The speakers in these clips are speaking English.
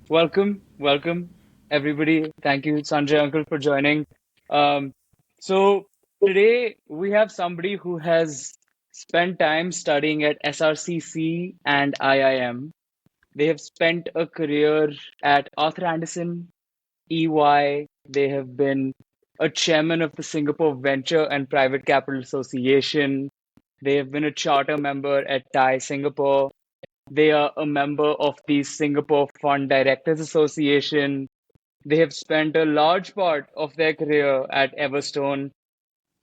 Welcome, everybody. Thank you, Sanjay Uncle, for joining. Um, so today we have somebody who has spent time studying at SRCC and IIM. They have spent a career at Arthur Andersen, EY. They have been a chairman of the Singapore Venture and Private Capital Association. They have been a charter member at TAI Singapore. They are a member of the Singapore Fund Directors Association. They have spent a large part of their career at Everstone,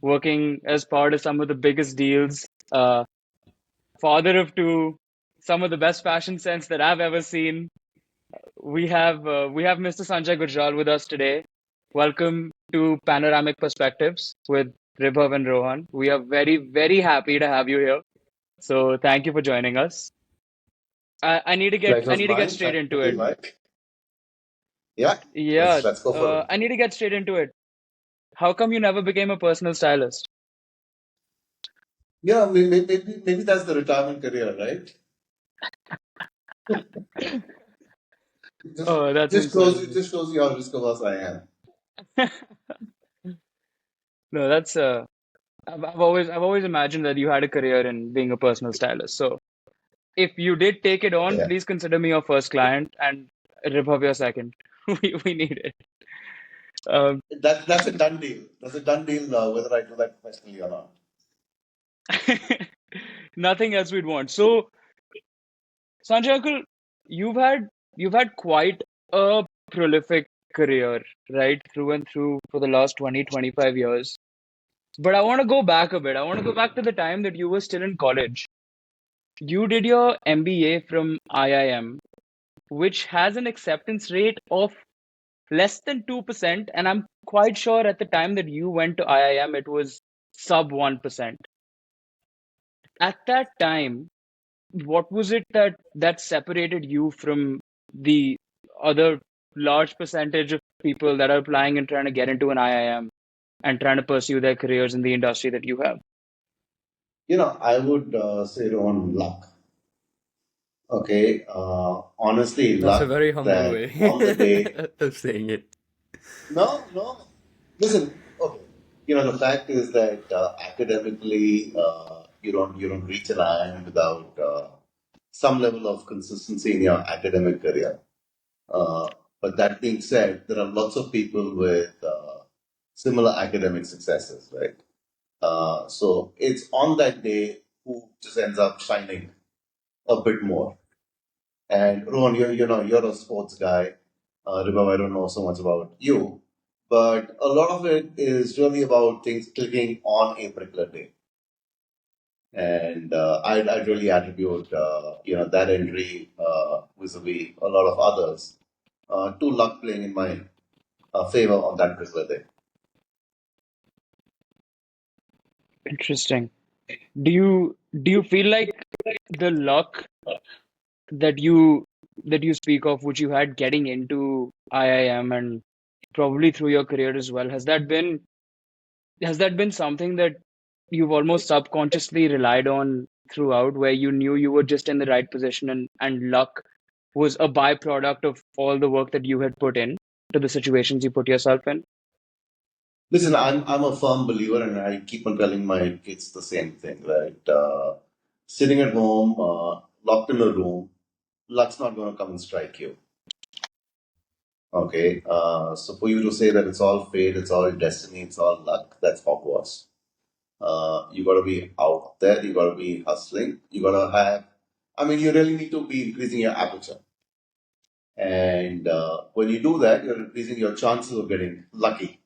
working as part of some of the biggest deals. Father of two, some of the best fashion sense that I've ever seen. We have Mr. Sanjay Gujral with us today. Welcome to Panoramic Perspectives with Ribhav and Rohan. We are very happy to have you here. So thank you for joining us. I need to get I Pleasure's need to get mine. straight Thank into you, it. Mike. Yeah, Yeah, let's go for it. I need to get straight into it. How come you never became a personal stylist? Yeah, maybe that's the retirement career, right? It just Oh, that's it insightful. just shows you how risk averse I am. No, that's I've always imagined that you had a career in being a personal stylist. So if you did take it on, Yeah, please consider me your first client and Ribhav your second. We need it. Um, that's a done deal. That's a done deal. Whether I do that professionally or not. nothing else we'd want. So Sanjay Uncle, you've had you've had quite a prolific career, right, through and through for the last 20-25 years. But I want to go back a bit. I want to go back to the time that you were still in college. You did your MBA from IIM, which has an acceptance rate of less than 2%. And I'm quite sure at the time that you went to IIM, it was sub 1%. At that time, what was it that separated you from the other large percentage of people that are applying and trying to get into an IIM and trying to pursue their careers in the industry that you have? I would say on luck. Okay, honestly, That's a luck very humble that way on the day. of saying it. No. Listen, okay. The fact is that academically, you don't reach an iron without some level of consistency in your academic career. Uh, but that being said, there are lots of people with similar academic successes, right? So it's on that day who just ends up shining a bit more. And Rohan, you're a sports guy. Ribam, I don't know so much about you, but a lot of it is really about things clicking on a particular day. And I'd really attribute, that entry vis-a-vis a lot of others to luck playing in my favor on that particular day. Interesting. Do you feel like the luck that you speak of, which you had getting into IIM and probably through your career as well, has that been something that you've almost subconsciously relied on throughout, where you knew you were just in the right position and luck was a byproduct of all the work that you had put in to the situations you put yourself in? Listen, I'm a firm believer, and I keep on telling my kids the same thing, right? Sitting at home, locked in a room, luck's not going to come and strike you. Okay, so for you to say that it's all fate, it's all destiny, it's all luck, that's hogwash. You got to be out there, you got to be hustling, you got to have, I mean, you really need to be increasing your aperture. And when you do that, you're increasing your chances of getting lucky.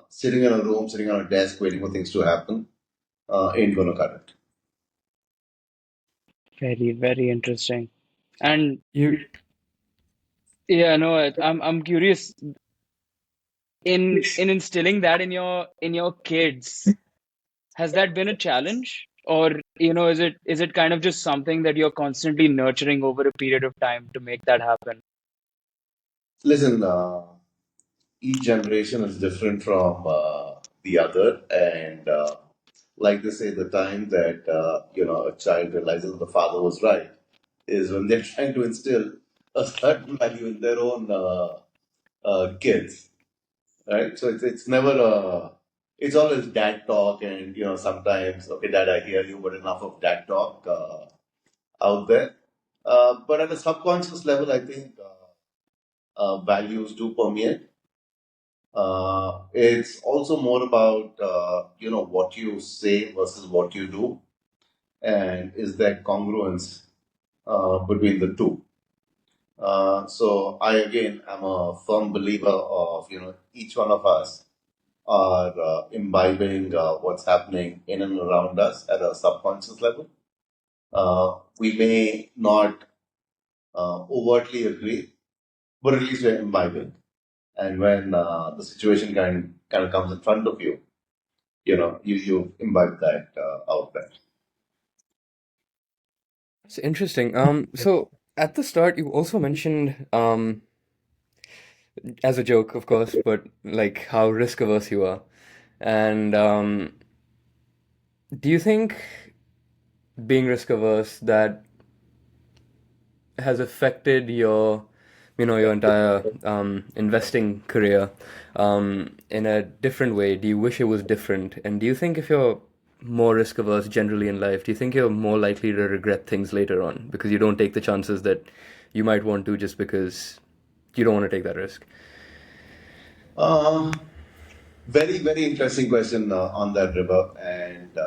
Sitting in a room, sitting on a desk, waiting for things to happen, ain't going to cut it. Very interesting. And You yeah, no, I'm curious in instilling that in your kids. Has that been a challenge? Or, is it kind of just something that you're constantly nurturing over a period of time to make that happen? Listen, each generation is different from the other, and like they say, the time that a child realizes the father was right is when they're trying to instill a certain value in their own kids, right? So it's never it's always dad talk, and sometimes, okay, dad, I hear you, but enough of dad talk out there. But at a subconscious level, I think values do permeate. It's also more about what you say versus what you do, and is there congruence between the two. So I again am a firm believer of each one of us are imbibing what's happening in and around us at a subconscious level. We may not overtly agree, but at least we're imbibing. And when the situation kind of comes in front of you, you imbibe that out there. It's interesting. So at the start, you also mentioned, as a joke, of course, but like how risk averse you are. And do you think being risk averse that has affected your, your entire investing career in a different way? Do you wish it was different? And do you think if you're more risk averse generally in life, do you think you're more likely to regret things later on because you don't take the chances that you might want to just because you don't want to take that risk? Um, Very, very interesting question on that, river. And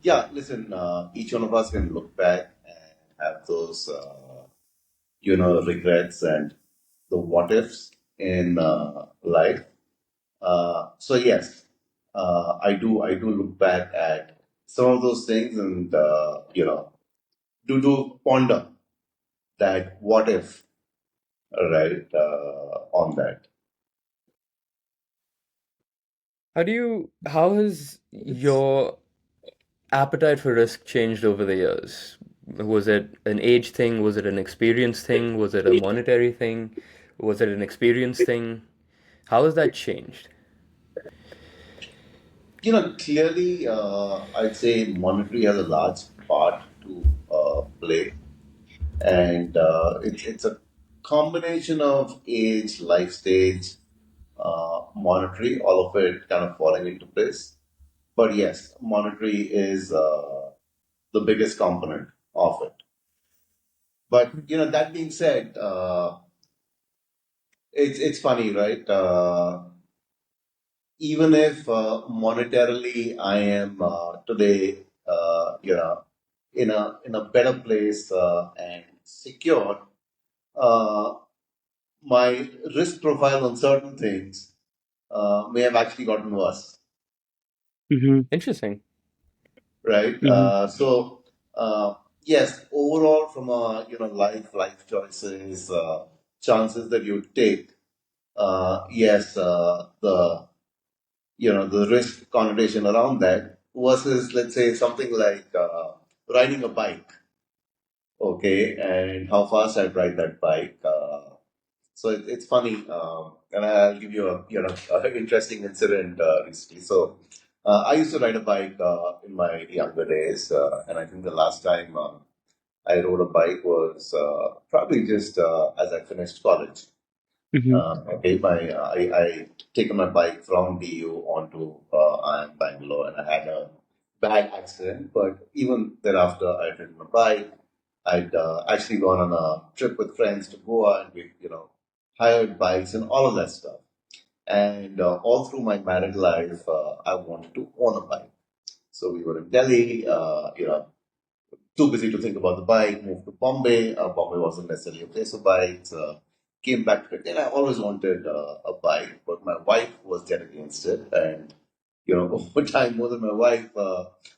yeah, listen, each one of us can look back and have those, regrets and the what ifs in life. So yes, I do look back at some of those things, and do ponder that what if, right, on that. How has your appetite for risk changed over the years? Was it an age thing? Was it an experience thing? Was it a monetary thing? Was it an experience thing? How has that changed? Clearly, I'd say monetary has a large part to play, and it's a combination of age, life stage, monetary, all of it kind of falling into place. But yes, monetary is the biggest component of it. But that being said, it's funny, right? Even if monetarily I am today, in a better place and secure, uh, my risk profile on certain things may have actually gotten worse, Mm-hmm. Interesting. right? Mm-hmm. Yes, overall, from a life choices, chances that you take, yes, the risk connotation around that versus, let's say, something like riding a bike, okay, and how fast I ride that bike. So it's funny, and I'll give you a interesting incident recently. So I used to ride a bike in my younger days, and I think the last time I rode a bike was probably just as I finished college. Mm-hmm. Okay, I taken my bike from DU onto Bangalore, and I had a bad accident. But even thereafter, I'd ridden my bike. I'd actually gone on a trip with friends to Goa, and we hired bikes and all of that stuff. And all through my married life, I wanted to own a bike. So we were in Delhi, too busy to think about the bike, moved to Bombay. Bombay wasn't necessarily a place for bikes. Came back to it, and I always wanted a bike, but my wife was dead against it. And, over time, more than my wife,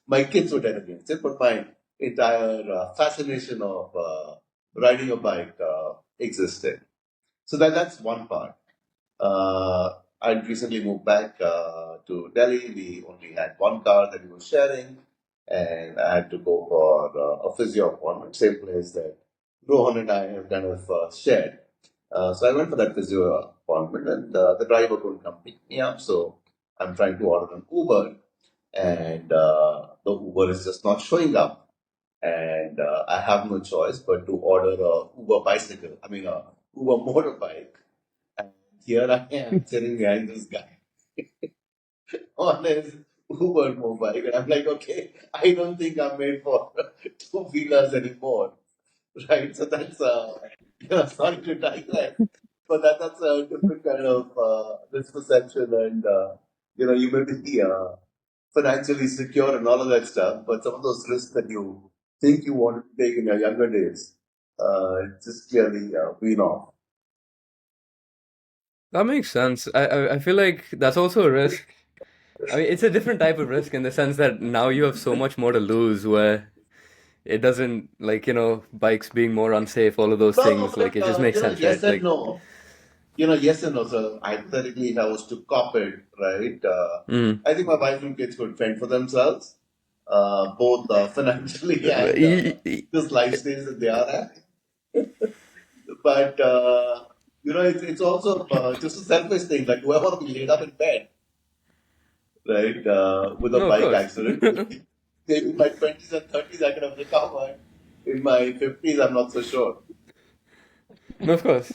my kids were dead against it, but my entire fascination of riding a bike existed. So that's one part. I'd recently moved back to Delhi. We only had one car that we were sharing, and I had to go for a physio appointment, same place that Rohan and I have kind of shared. So I went for that physio appointment, and the driver couldn't come pick me up. So I'm trying to order an Uber, and the Uber is just not showing up. And I have no choice but to order a Uber bicycle, I mean, a Uber motorbike. And here I am sitting behind this guy on his Uber mobile. And I'm like, okay, I don't think I'm made for two wheelers anymore. Right? So that's, sorry to digress, but that's a different kind of misperception. And, you may be financially secure and all of that stuff, but some of those risks that you think you want to take in your younger days, just clearly wean off. That makes sense. I feel like that's also a risk. I mean, it's a different type of risk in the sense that now you have so much more to lose where it doesn't like, bikes being more unsafe, all of those No, no, things, like but it just makes sense, yes right? and Like, no. Yes and no. So hypothetically, if I was to cop it, right, mm. I think my wife and kids could fend for themselves, both financially and Y- y- this life stage that they are at. But it's also just a selfish thing. Like, do I want to be laid up in bed, right, with a No, of bike course. accident? Maybe in my 20s and 30s I could have recovered. In my 50s, I'm not so sure. No, of course.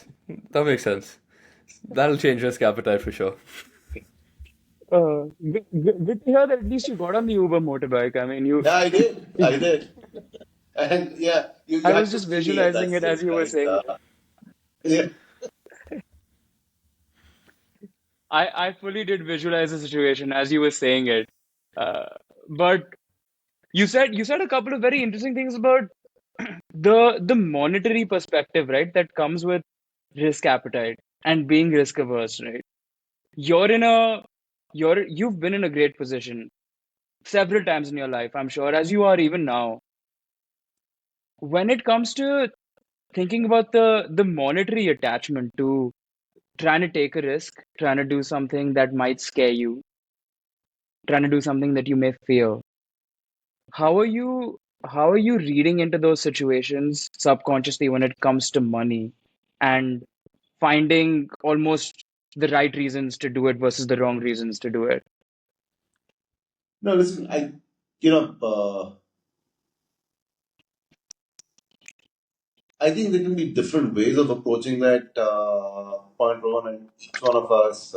That makes sense. That'll change risk appetite for sure. Good to hear that at least you got on the Uber motorbike. I mean, Yeah, I did. I did. And yeah, you I had was to just see me at that visualizing it as stage, you were right? saying it. Yeah. I fully did visualize the situation as you were saying it. Uh, but you said a couple of very interesting things about the monetary perspective, right? That comes with risk appetite and being risk averse, right? You're in a you've been in a great position several times in your life, I'm sure, as you are even now. When it comes to thinking about the monetary attachment to trying to take a risk, trying to do something that might scare you, trying to do something that you may fear, how are you how are you reading into those situations subconsciously when it comes to money and finding almost the right reasons to do it versus the wrong reasons to do it? No, listen, I think there can be different ways of approaching that point, Rohan, and each one of us,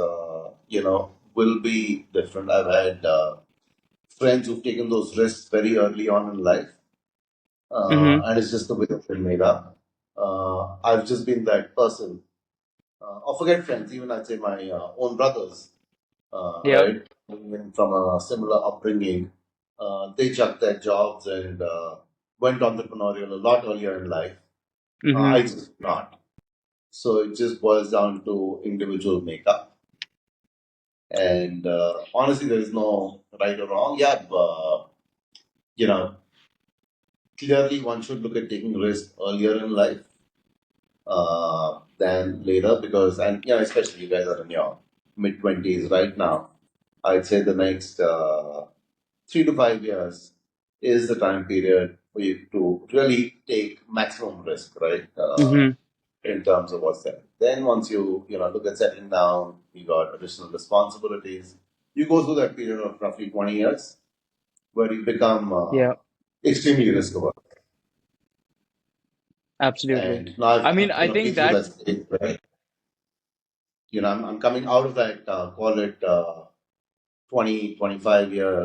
will be different. I've had friends who've taken those risks very early on in life, Mm-hmm. and it's just the way they've been made up. I've just been that person. Or forget friends, even I'd say my own brothers, Yep. right? Even from a similar upbringing, they chucked their jobs and went entrepreneurial a lot earlier in life. Mm-hmm. I just not. So it just boils down to individual makeup. And honestly, there is no right or wrong. Yeah, you know, clearly one should look at taking risks earlier in life than later because, and especially you guys are in your mid 20s right now. I'd say the next 3 to 5 years is the time period for you to really take maximum risk, right? Mm-hmm. In terms of what's there. Then once you look at settling down, you got additional responsibilities. You go through that period of roughly 20 years where you become Yeah, extremely risk averse. absolutely. And now I mean, I I've been think through that that stage where I'm coming out of that call it 20 25 year.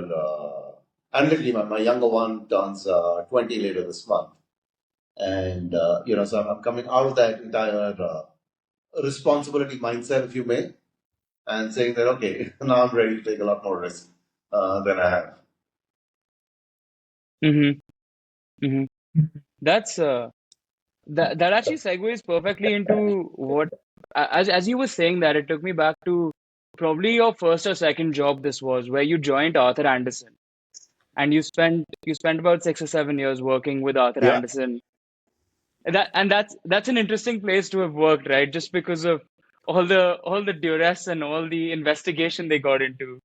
And literally, my younger one turns 20 later this month. And, so I'm coming out of that entire responsibility mindset, if you may, and saying that, okay, now I'm ready to take a lot more risk than I have. mm-hmm. Mm-hmm. That's that actually segues perfectly into what as you were saying that it took me back to probably your first or second job this was where you joined Arthur Anderson and you spent about 6 or 7 years working with Arthur Yeah. Anderson. That's an interesting place to have worked, right? Just because of all the duress and all the investigation they got into.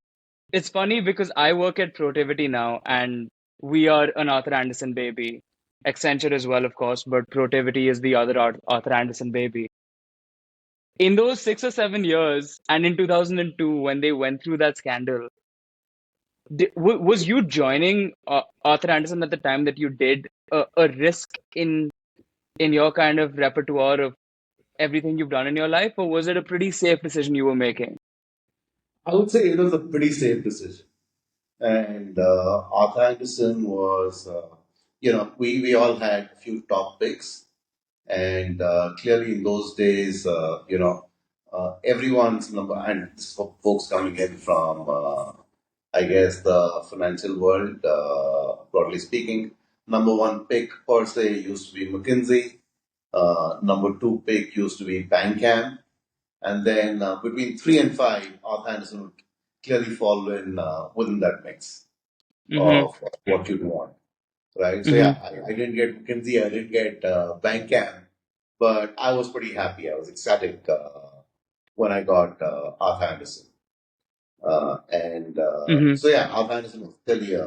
It's funny because I work at Protivity now, and we are an Arthur Anderson baby. Accenture as well, of course, but Protivity is the other Arthur Anderson baby. In those 6 or 7 years, and in 2002, when they went through that scandal, Was you joining Arthur Anderson at the time that you did a risk in your kind of repertoire of everything you've done in your life, or was it a pretty safe decision you were making? I would say it was a pretty safe decision. And Arthur Anderson was, we all had a few top picks. And clearly in those days, everyone's number, and this for folks coming in from, I guess, the financial world, broadly speaking, number one pick per se used to be McKinsey. Number two pick used to be Bankcam. And then between three and five, Arthur Anderson would clearly fall in within that mix Mm-hmm. of what you'd want, right? So Mm-hmm. yeah, I didn't get McKinsey, I didn't get Bankcam, but I was pretty happy. I was ecstatic when I got Arthur Anderson. And Mm-hmm. so yeah, Arthur Anderson was clearly,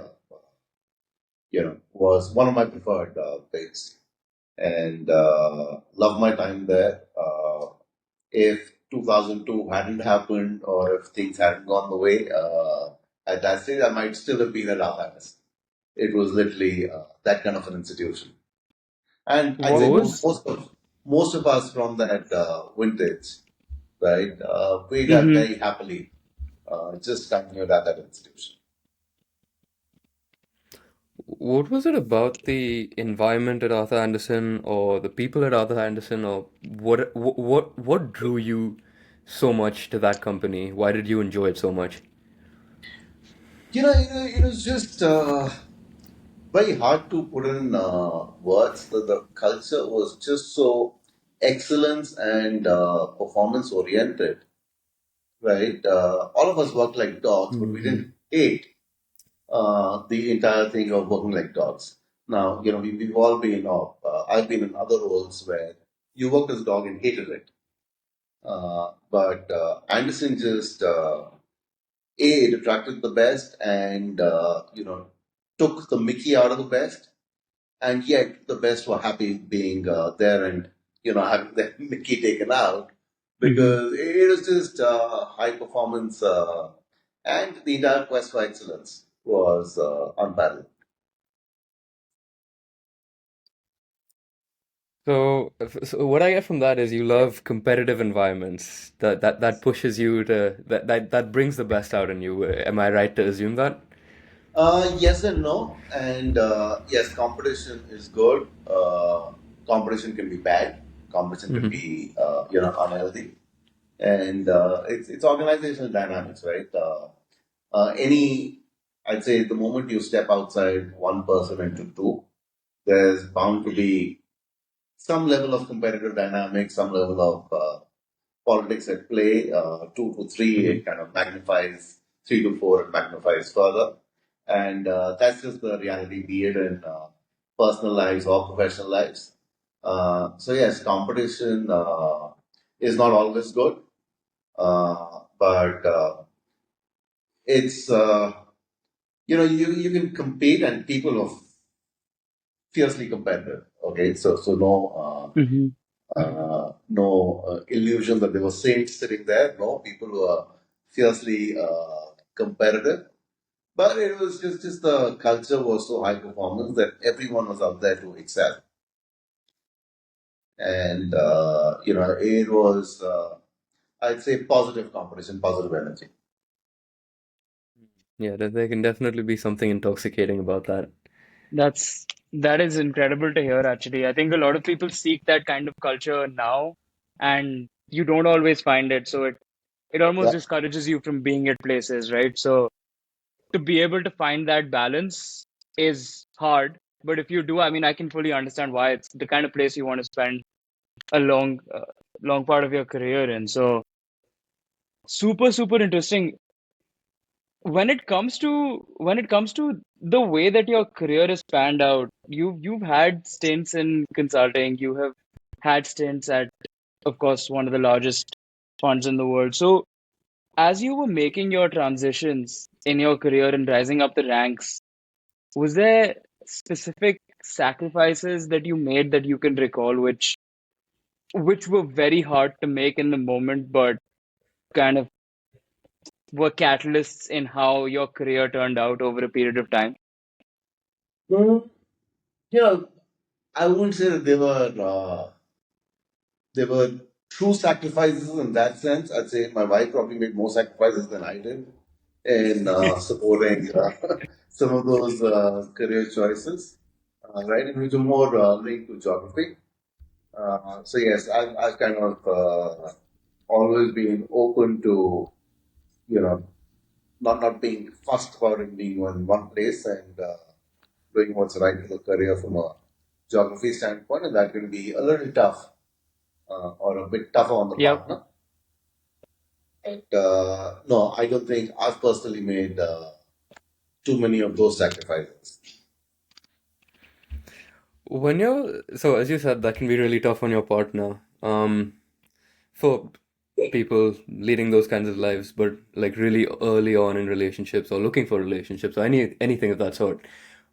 was one of my preferred picks, and loved my time there. If 2002 hadn't happened, or if things hadn't gone the way at that stage, I might still have been at Arthur Anderson. It was literally that kind of an institution. And I'd What say What was most of us from that vintage, right, we got mm-hmm. very happily just continued at that institution. what was it about the environment at Arthur Anderson or the people at Arthur Anderson or what drew you so much to that company? Why did you enjoy it so much? It was just very hard to put in words. The culture was just so excellence and performance oriented, right? All of us worked like dogs, but we Hmm. didn't hate the entire thing of working like dogs. Now, we've all been, I've been in other roles where you worked as a dog and hated it. But Anderson just, it attracted the best and, took the Mickey out of the best. And yet the best were happy being there and, having their Mickey taken out Mm-hmm. because it was just high performance and the entire quest for excellence was unparalleled. So what I get from that is you love competitive environments that pushes you to that brings the best out in you. Am I right to assume that? Yes and no. And yes, competition is good. Competition can be bad. Competition can Hmm. be, unhealthy. And it's organizational dynamics, right? Any, I'd say the moment you step outside one person into two, there's bound to be some level of competitive dynamics, some level of politics at play. Two to three, Hmm. it kind of magnifies. Three to four, it magnifies further. And that's just the reality, be it in personal lives or professional lives. So yes, competition is not always good, but it's you can compete and people are fiercely competitive. Okay, so Mm-hmm. no illusion that there were saints sitting there. No, people were fiercely competitive. But it was just the culture was so high performance that everyone was out there to excel, and it was I'd say positive competition, positive energy. Yeah, there can definitely be something intoxicating about that. That is incredible to hear, actually. I think a lot of people seek that kind of culture now, and you don't always find it. So it almost Yeah. discourages you from being at places, right? So to be able to find that balance is hard. But if you do, I mean, I can fully understand why it's the kind of place you want to spend a long part of your career in. So super, super interesting. When it comes to the way that your career has panned out, you've had stints in consulting, you have had stints at, of course, one of the largest funds in the world. So as you were making your transitions in your career and rising up the ranks, was there specific sacrifices that you made that you can recall, which were very hard to make in the moment, but kind of were catalysts in how your career turned out over a period of time? Mm, you know, I wouldn't say that they were true sacrifices in that sense. I'd say my wife probably made more sacrifices than I did in supporting some of those career choices, right? And which are more linked to geography. So yes, I've kind of always been open to, you know, not being fussed about it being in one place and doing what's right for the career from a geography standpoint, and that can be a little tough or a bit tougher on the Yep. partner. But no, I don't think I've personally made too many of those sacrifices. When you're, so as you said, that can be really tough on your partner. For people leading those kinds of lives, but like really early on in relationships or looking for relationships or anything of that sort,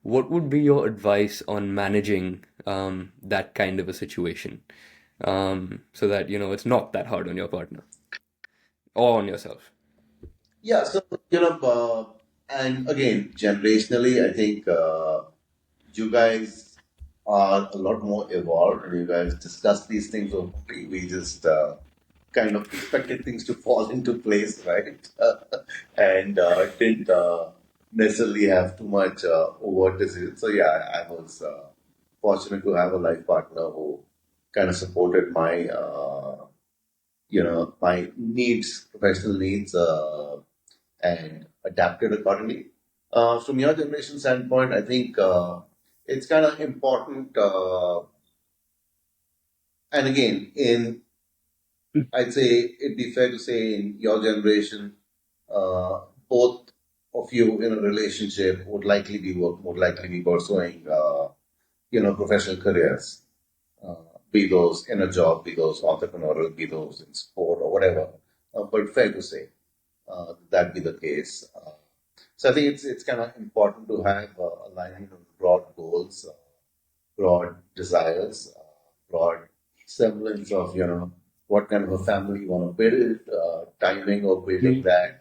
what would be your advice on managing that kind of a situation, so that it's not that hard on your partner or on yourself? Yeah, so and again, generationally, I think you guys are a lot more evolved, and you guys discuss these things openly. We just kind of expected things to fall into place, right? And didn't necessarily have too much overt decision. So yeah, I was fortunate to have a life partner who kind of supported my my needs, professional needs, and adapted accordingly. From your generation standpoint, I think it's kind of important. And again, in I'd say it'd be fair to say in your generation, uh, both of you in a relationship would likely be pursuing, professional careers, be those in a job, be those entrepreneurial, be those in sport or whatever. But fair to say that be the case. So I think it's kind of important to have alignment on broad goals, broad desires, broad semblance of what kind of a family you want to build, timing of building Mhm. that,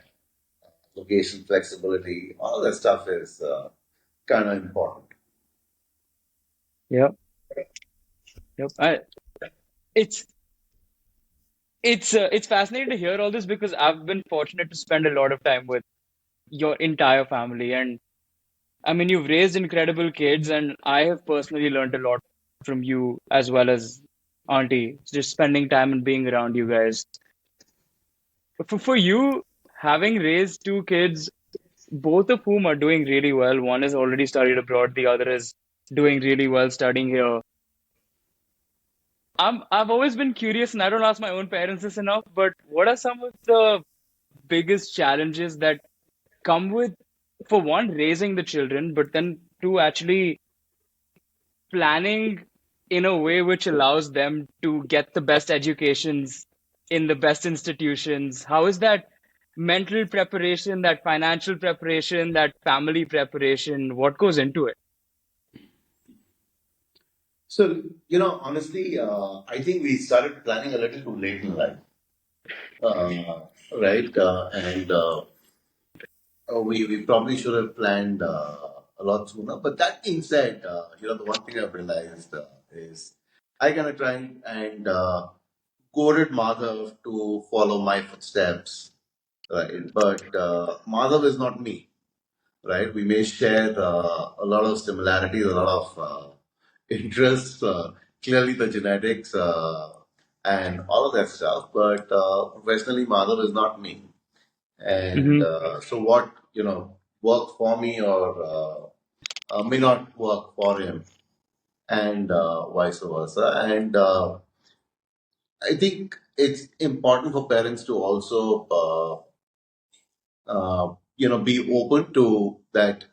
location flexibility, all that stuff is kind of important. Yep. Yep. It's it's fascinating to hear all this because I've been fortunate to spend a lot of time with your entire family, and I mean, you've raised incredible kids, and I have personally learned a lot from you as well as Auntie, just spending time and being around you guys. For you, having raised two kids, both of whom are doing really well, one has already studied abroad, the other is doing really well studying here. I've always been curious, and I don't ask my own parents this enough, but what are some of the biggest challenges that come with, for one, raising the children, but then two, actually planning in a way which allows them to get the best educations in the best institutions? How is that mental preparation, that financial preparation, that family preparation? What goes into it? So, honestly, I think we started planning a little too late in life, right? And we probably should have planned a lot sooner. But that being said, the one thing I've realized is I kind of try and goaded Madhav to follow my footsteps, right? But Madhav is not me, right? We may share a lot of similarities, a lot of interests, clearly the genetics and all of that stuff. But professionally, Madhav is not me. And Hmm. so what, worked for me or may not work for him, and vice versa. And I think it's important for parents to also, be open to that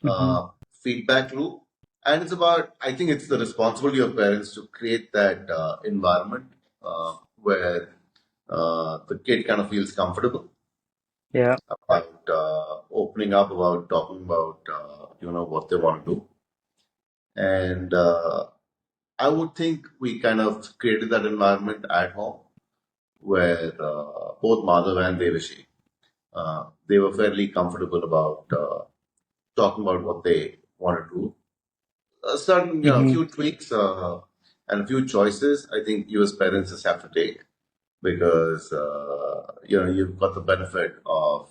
Hmm. feedback loop. And it's about, I think it's the responsibility of parents to create that environment where the kid kind of feels comfortable Yeah. about opening up, about talking about, what they want to do. And I would think we kind of created that environment at home where both Madhav and Devashi They were fairly comfortable about talking about what they want to do. Certain, Mm-hmm. few tweaks and a few choices, I think US parents just have to take because, you've got the benefit of,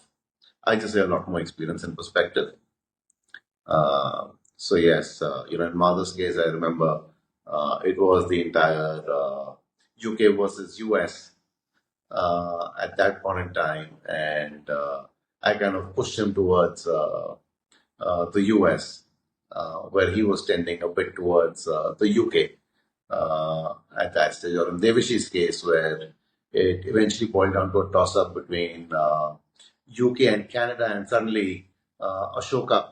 I just say, a lot more experience and perspective. So yes, in mother's case, I remember it was the entire UK versus US at that point in time, and I kind of pushed him towards the US, where he was tending a bit towards the UK at that stage, or in Devashi's case, where it eventually boiled down to a toss up between UK and Canada, and suddenly Ashoka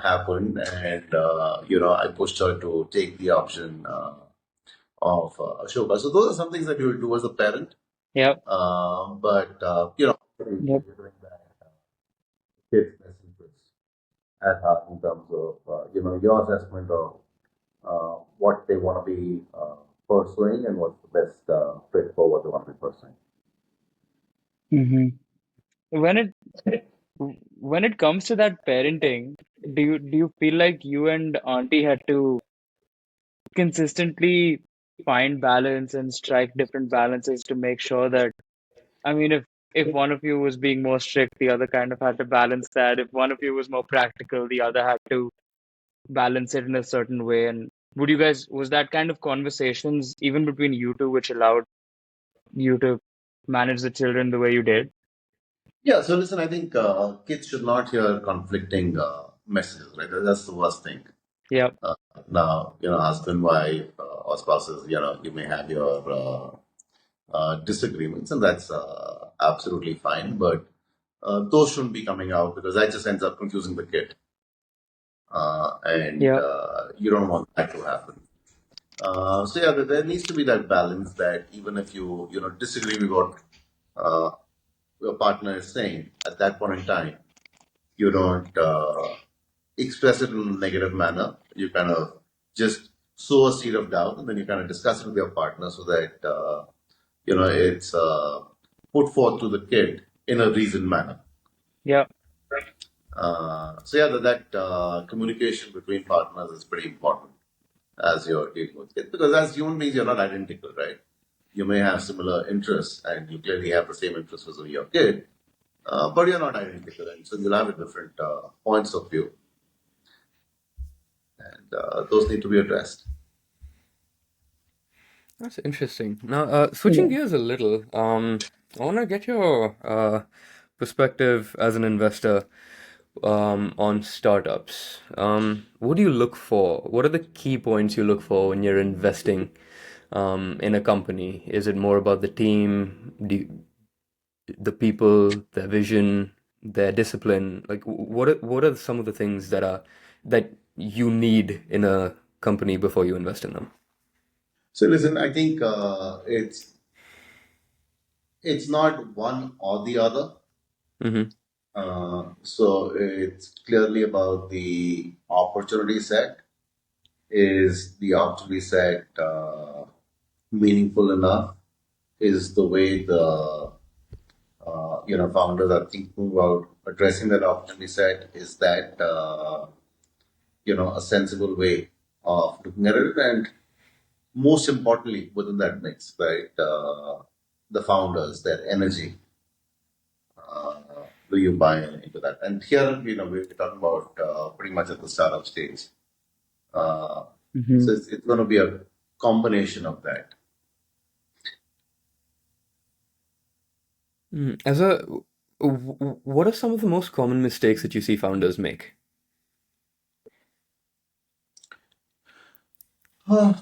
happened, and I pushed her to take the option of Ashoka. So those are some things that you will do as a parent, Yep. but Yep. doing that kids' best interest at heart in terms of your assessment of what they want to be pursuing and what's the best fit for what they want to be pursuing. Mm-hmm. When it when it comes to that parenting, do you feel like you and Auntie had to consistently find balance and strike different balances to make sure that, I mean, if one of you was being more strict, the other kind of had to balance that. If one of you was more practical, the other had to balance it in a certain way. And was that kind of conversations even between you two, which allowed you to manage the children the way you did? Yeah, so listen, I think kids should not hear conflicting messages, right? That's the worst thing. Yep. Uh, Now, husband, wife, or spouses, you may have your disagreements, and that's absolutely fine. But those shouldn't be coming out because that just ends up confusing the kid, and Yep. you don't want that to happen. So yeah, there needs to be that balance that even if you disagree with what uh, your partner is saying at that point in time, you don't express it in a negative manner. You kind of just sow a seed of doubt, and then you kind of discuss it with your partner so that it's put forth to the kid in a reasoned manner. Yep. So yeah, that communication between partners is pretty important as you're dealing with kids because as human beings, you're not identical, right? You may have similar interests, and you clearly have the same interests as your kid, but you're not identical, and so you'll have different points of view, and those need to be addressed. That's interesting. Now, switching Yeah. gears a little, I want to get your perspective as an investor on startups. What do you look for? What are the key points you look for when you're investing in a company? Is it more about the team, the people, their vision, their discipline? Like, what are some of the things that you need in a company before you invest in them? So listen, I think it's not one or the other. Mm-hmm. So it's clearly about the opportunity set. Is the opportunity set meaningful enough? Is the way the founders are thinking about addressing that opportunity set? Is that a sensible way of looking at it? And most importantly, within that mix, right, the founders, their energy. Uh, do you buy into that? And here, we're talking about pretty much at the startup stage. Uh, Mm-hmm. so it's going to be a combination of that. As a, what are some of the most common mistakes that you see founders make? Uh,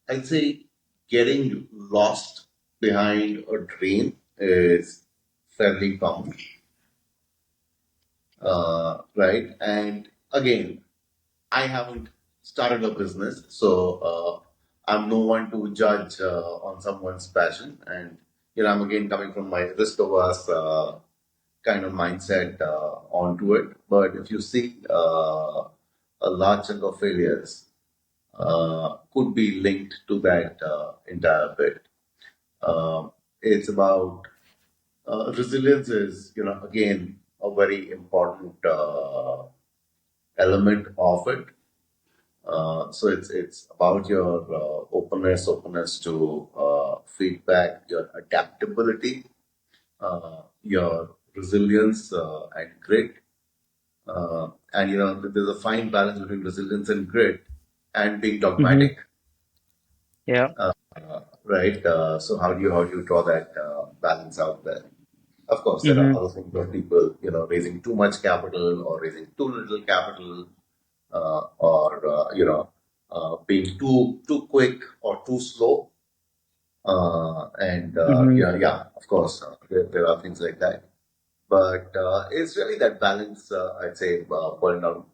I'd say getting lost behind a dream is fairly common, right? And again, I haven't started a business, so I'm no one to judge on someone's passion. And I'm again coming from my risk averse kind of mindset onto it. But if you see a large chunk of failures, could be linked to that entire bit. It's about resilience is, again, a very important element of it. So it's about your openness to feedback, your adaptability, your resilience and grit. And there's a fine balance between resilience and grit and being Mm-hmm. dogmatic, Yeah. right? So how do you draw that balance out there? Of course, there are Mm-hmm. other things where people, raising too much capital or raising too little capital, or being too quick or too slow. And Mm-hmm. yeah, of course, there are things like that. But it's really that balance, I'd say, boiling down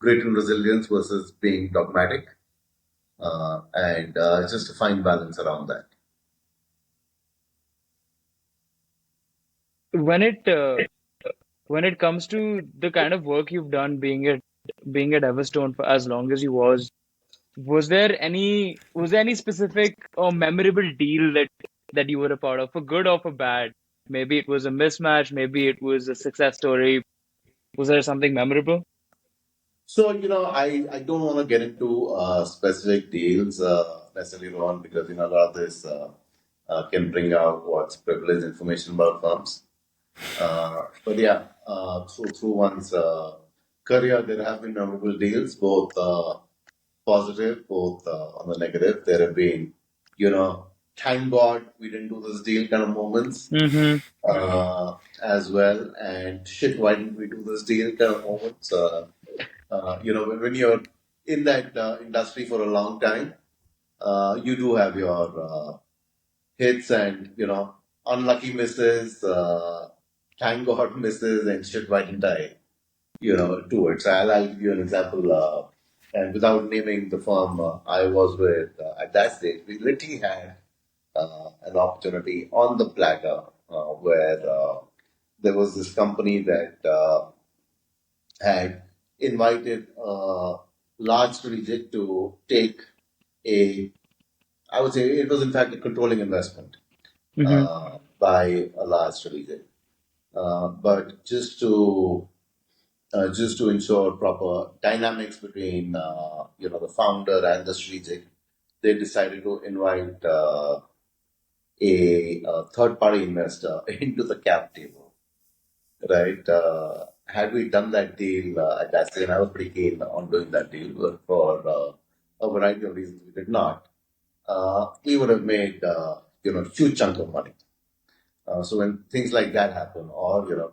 grit and resilience versus being dogmatic, and just a fine balance around that. When it comes to the kind of work you've done being at Everstone for as long as you was there any specific or memorable deal that you were a part of, for good or for bad? Maybe it was a mismatch, maybe it was a success story. Was there something memorable? So, I don't want to get into specific deals necessarily, Ron, because, a lot of this can bring out what's privileged information about firms. But yeah, through one's career, there have been memorable deals, both positive, both on the negative. There have been, thank God we didn't do this deal kind of moments Mm-hmm. as well. And shit, why didn't we do this deal kind of moments? When you're in that industry for a long time, you do have your hits and, unlucky misses, thank God misses, and shit, why didn't I, do it? So I'll give you an example. And without naming the firm I was with at that stage, we literally had an opportunity on the platter where there was this company that had invited a large strategic to take a, I would say it was in fact a controlling investment Mm-hmm. by a large strategic. But just to ensure proper dynamics between the founder and the strategic, they decided to invite a third party investor into the cap table, right? Had we done that deal at that stage, and I was pretty keen on doing that deal, but for a variety of reasons we did not. We would have made huge chunk of money. So when things like that happen, or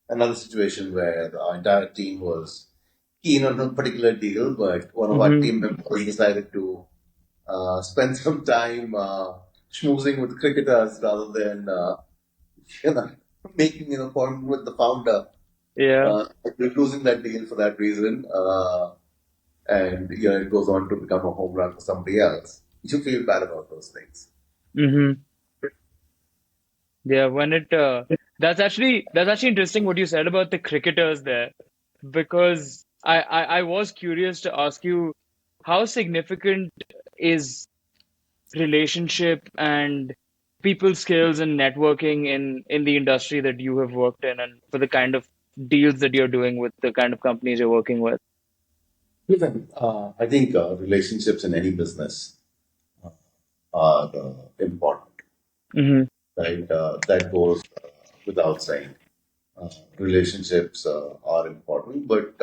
another situation where our entire team was keen on a particular deal, but one of our Mm-hmm. team members decided to spend some time schmoozing with cricketers rather than you know making an appointment with the founder. Yeah. We're losing that deal for that reason, and it goes on to become a home run for somebody else. You feel bad about those things. Mm-hmm. Yeah, that's actually interesting what you said about the cricketers there, because I was curious to ask you, how significant is relationship and people skills and networking in the industry that you have worked in, and for the kind of deals that you're doing with the kind of companies you're working with. Listen, I think relationships in any business are important, Mm-hmm. right? That goes without saying. Relationships are important, but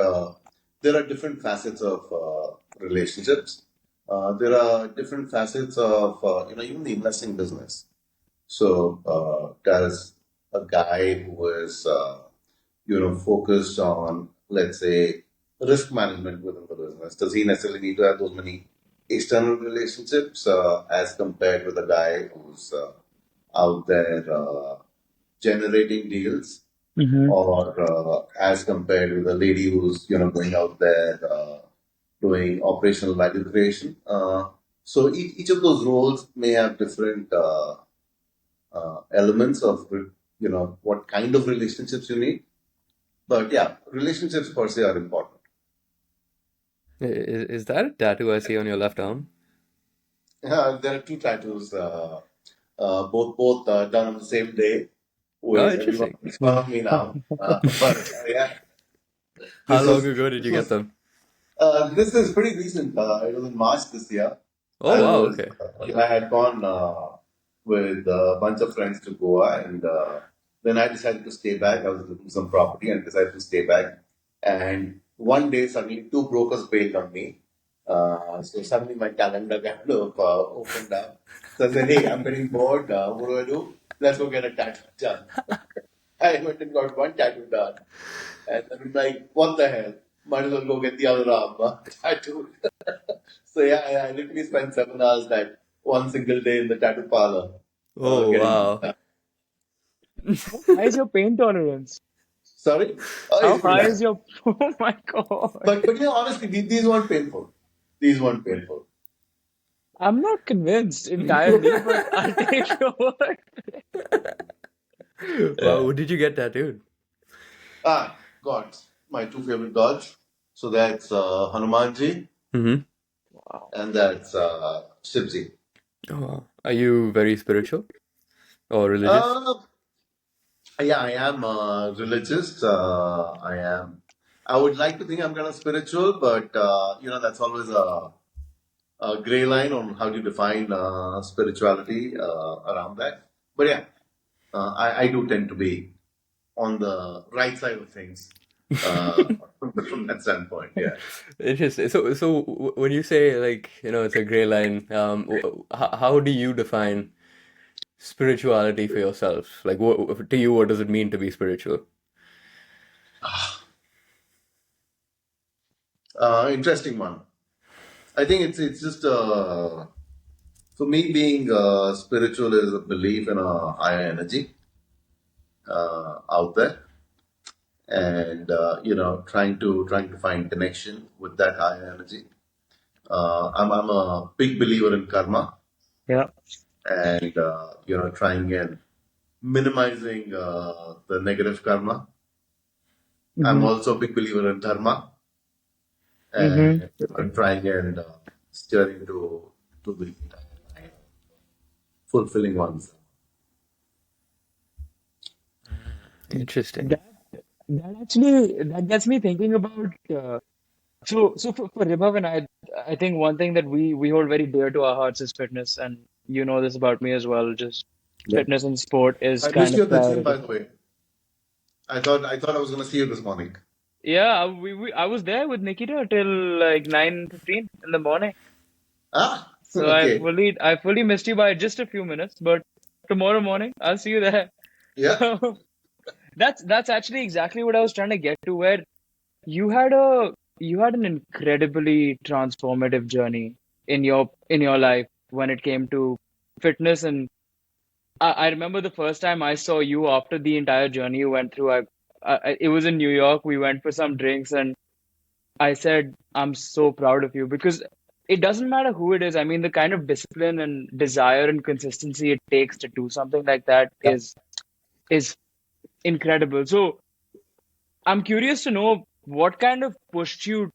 there are different facets of relationships. There are different facets of even the investing business. So, does a guy who is focused on, let's say, risk management within the business, does he necessarily need to have those many external relationships as compared with a guy who's out there generating deals, Mm-hmm. or as compared with a lady who's going out there doing operational value creation? So each of those roles may have different elements of what kind of relationships you need. But yeah, relationships per se are important. Is that a tattoo I see on your left arm? There are two tattoos, both done on the same day, Oh, which everyone interesting. makes fun of me now. But yeah, How this long was ago did this you get was them? this is pretty recent. It was in March this year. Oh, wow, okay. I had gone with a bunch of friends to Goa, and then I decided to stay back. I was looking for some property and decided to stay back. And one day, suddenly, two brokers bailed on me. So suddenly, my calendar kind of opened up. So I said, "Hey, I'm getting bored. What do I do? Let's go get a tattoo done." I went and got one tattoo done, and I'm like, "What the hell? Might as well go get the other arm tattoo." So yeah, I literally spent 7 hours that one single day in the tattoo parlor, Oh, getting this wow. done. How high is your pain tolerance? Sorry, oh, How it's pretty high high. is your? Oh my God. But yeah, honestly, these weren't painful. These weren't painful. I'm not convinced entirely, but I'll take your word. Wow, Yeah. what did you get tattooed? Gods, my two favorite gods. So that's Hanumanji Mm-hmm. Wow. and that's Shivji. Oh, wow. Are you very spiritual or religious? Uh, yeah, I am religious. I am. I would like to think I'm kind of spiritual, but that's always a gray line on how do you define spirituality around that. But yeah, I do tend to be on the right side of things from that standpoint. Yeah. Interesting. When you say like, it's a gray line, how do you define spirituality for yourself? Like, to you, what does it mean to be spiritual? Interesting one. I think it's just for me being spiritual is a belief in a higher energy out there, and trying to find connection with that higher energy. I'm a big believer in karma, Yeah. and trying and minimizing the negative karma. I'm Mm-hmm. also a big believer in dharma, Mm-hmm. and trying and steering to the fulfilling ones. Interesting. That that actually that gets me thinking about so for Ribhav and I think one thing that we hold very dear to our hearts is fitness, and you know this about me as well. Just Yeah. fitness and sport is I kind missed you of at the gym, by priority. the way. I thought I was going to see you this morning. Yeah, I was there with Nikita till like 9:15 in the morning. So Okay. I fully missed you by just a few minutes, but tomorrow morning I'll see you there. Yeah. So that's actually exactly what I was trying to get to, where you had a you had an incredibly transformative journey in your life when it came to fitness. And I remember the first time I saw you after the entire journey you went through. It was in New York. We went for some drinks, and I said, I'm so proud of you because it doesn't matter who it is. I mean, the kind of discipline and desire and consistency it takes to do something like that is incredible. So I'm curious to know what kind of pushed you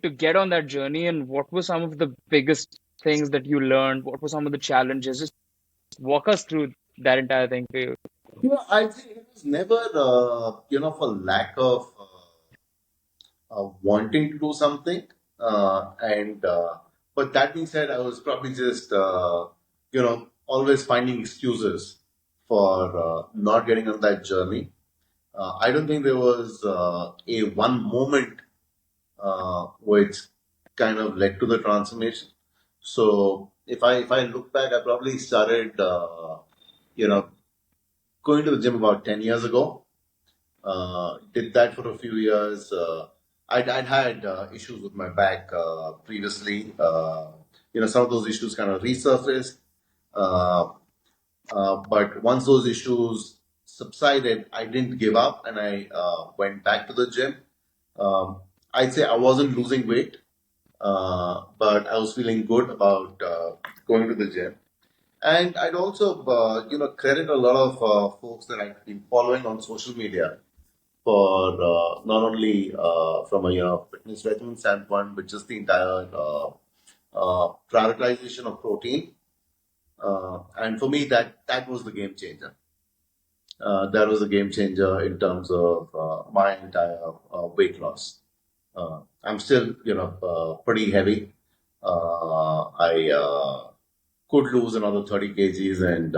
to get on that journey, and what were some of the biggest things that you learned? What were some of the challenges? Just walk us through that entire thing for you. I think it was never, for lack of wanting to do something. And But that being said, I was probably just, always finding excuses for not getting on that journey. I don't think there was a one moment which kind of led to the transformation. So if I look back, I probably started, you know, going to the gym about 10 years ago. Did that for a few years. I'd had issues with my back previously. Some of those issues kind of resurfaced. Uh, but once those issues subsided, I didn't give up and I went back to the gym. Um, I'd say I wasn't losing weight, but I was feeling good about going to the gym. And I'd also, credit a lot of folks that I've been following on social media for not only from a fitness regimen standpoint, but just the entire prioritization of protein. And for me, that was the game changer. That was a game changer in terms of my entire weight loss. I'm still, pretty heavy. I could lose another 30 kgs and,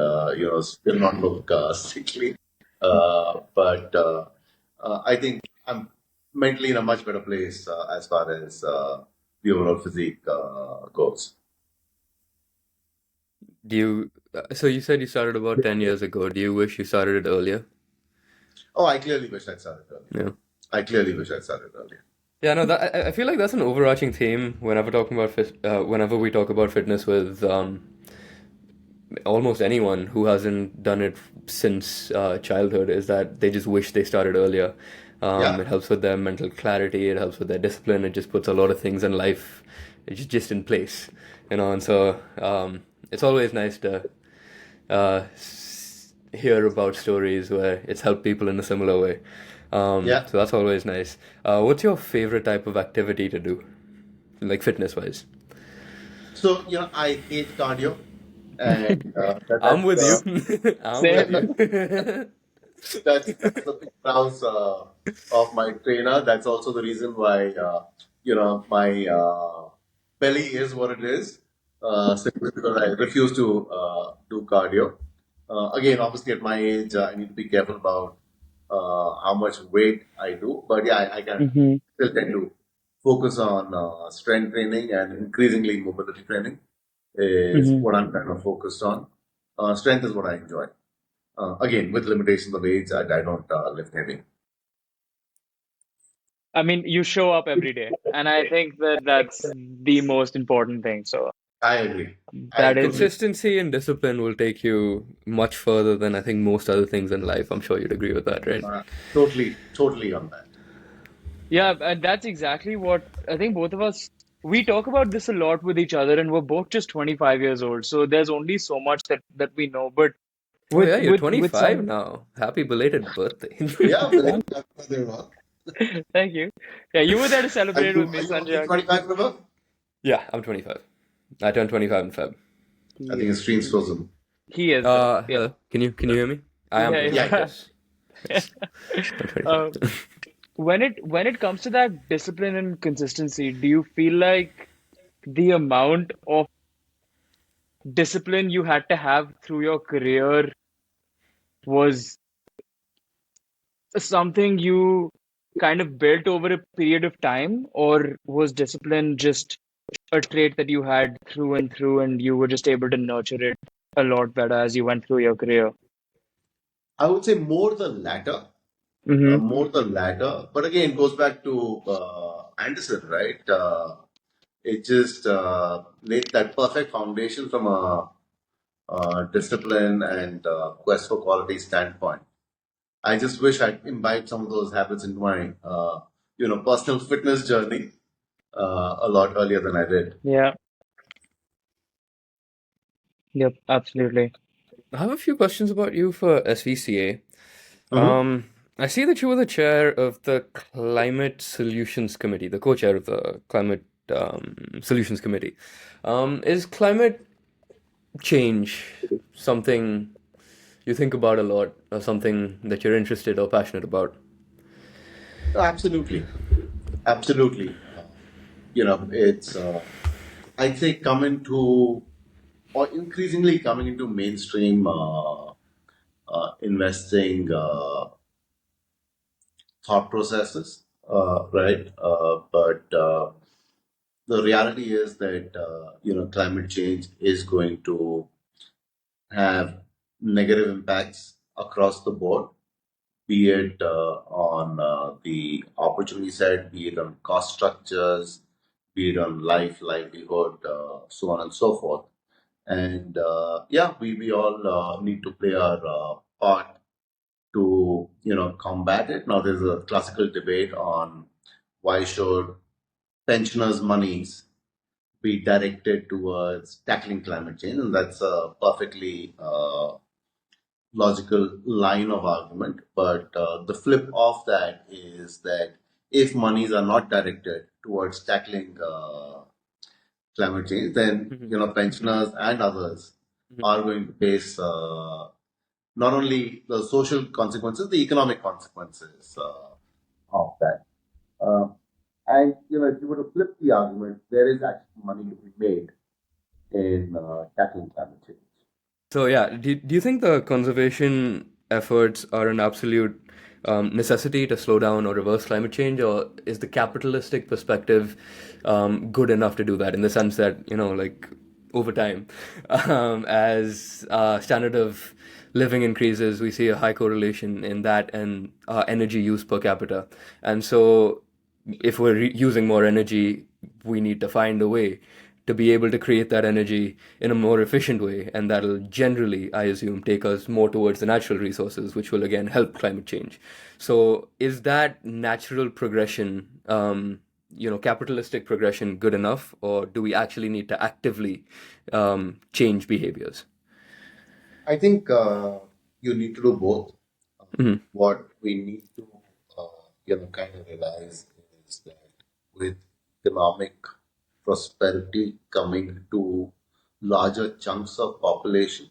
still not look sickly. But I think I'm mentally in a much better place as far as the overall physique goes. Do you, so you said you started about 10 years ago. Do you wish you started it earlier? Oh, I clearly wish I'd started earlier. Yeah. I clearly wish I'd started earlier. Yeah, no, I feel like that's an overarching theme whenever talking about whenever we talk about fitness with almost anyone who hasn't done it since childhood is that they just wish they started earlier. Yeah, It helps with their mental clarity, it helps with their discipline, it just puts a lot of things in life just in place, and so it's always nice to hear about stories where it's helped people in a similar way. yeah. So that's always nice. What's your favorite type of activity to do, like fitness wise? So, I hate cardio. And I'm with you. I'm with Same. you. that's the big grounds of my trainer. That's also the reason why my belly is what it is. Simply because I refuse to do cardio. Again, obviously, at my age, I need to be careful about how much weight I do. But yeah, I can Hmm. still tend to focus on strength training and increasingly mobility training is Hmm. what I'm kind of focused on. Strength is what I enjoy. Again, with limitations of age, I don't lift heavy. I mean, you show up every day, and I think that that's the most important thing. So I agree. I that totally, is, Consistency and discipline will take you much further than I think most other things in life. I'm sure you'd agree with that, right? uh, totally on that. yeah, and that's exactly what I think both of us, we talk about this a lot with each other, and we're both just 25 years old. So there's only so much that we know. But Oh yeah, you're with 25 some, now. Happy belated birthday. Yeah, believe me, that's what wrong. thank you. Yeah, you were there to celebrate with me, Are you also Sanjay. 25, Prabha? Yeah, I'm 25. I turned 25 in Feb. I He think is. his screen's frozen. He is though. Yeah. Hello. Can you hear me? I am Yeah, 25. Yeah. Yes, Yeah. I'm Um, 25. when it comes to that discipline and consistency, do you feel like the amount of discipline you had to have through your career was something you kind of built over a period of time, or was discipline just a trait that you had through and through, and you were just able to nurture it a lot better as you went through your career? I would say more the latter. Mm-hmm. More the latter. But again, it goes back to Anderson, right? It just laid that perfect foundation from a discipline and quest for quality standpoint. I just wish I'd imbibed some of those habits into my, personal fitness journey a lot earlier than I did. Yeah. Yep. Absolutely. I have a few questions about you for SVCA. Mm-hmm. I see that you were the chair of the Climate Solutions Committee, the co-chair of the Climate Solutions Committee. Is climate change something you think about a lot, or something that you're interested or passionate about? Absolutely, absolutely. It's I'd say coming to or increasingly coming into mainstream investing thought processes, right? But the reality is that climate change is going to have negative impacts across the board, be it on the opportunity side, be it on cost structures, be it on livelihood, so on and so forth. And yeah, we all need to play our part to combat it. Now, there's a classical debate on why should pensioners' monies be directed towards tackling climate change, and that's a perfectly logical line of argument. But the flip of that is that if monies are not directed towards tackling climate change, then Mhm. pensioners and others Mhm. are going to face not only the social consequences, the economic consequences of that. Uh, and if you were to flip the argument, there is actually money to be made in tackling climate change. So yeah, do you think the conservation efforts are an absolute necessity to slow down or reverse climate change, or is the capitalistic perspective good enough to do that? In the sense that like over time, as standard of living increases, we see a high correlation in that and energy use per capita, and so if we're using more energy, we need to find a way to be able to create that energy in a more efficient way, and that'll generally, I assume, take us more towards the natural resources, which will again help climate change. So, is that natural progression, capitalistic progression, good enough, or do we actually need to actively change behaviors? I think you need to do both. Mhm. What we need to, kind of realize is that with economic prosperity coming to larger chunks of population,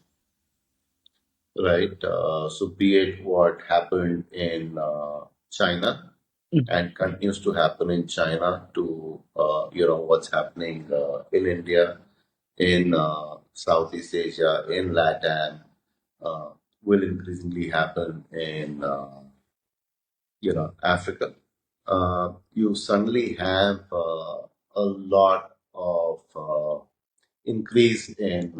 right? So be it what happened in China and continues to happen in China to what's happening in India, in Southeast Asia, in LATAM, uh, will increasingly happen in Africa. You suddenly have a lot of increase in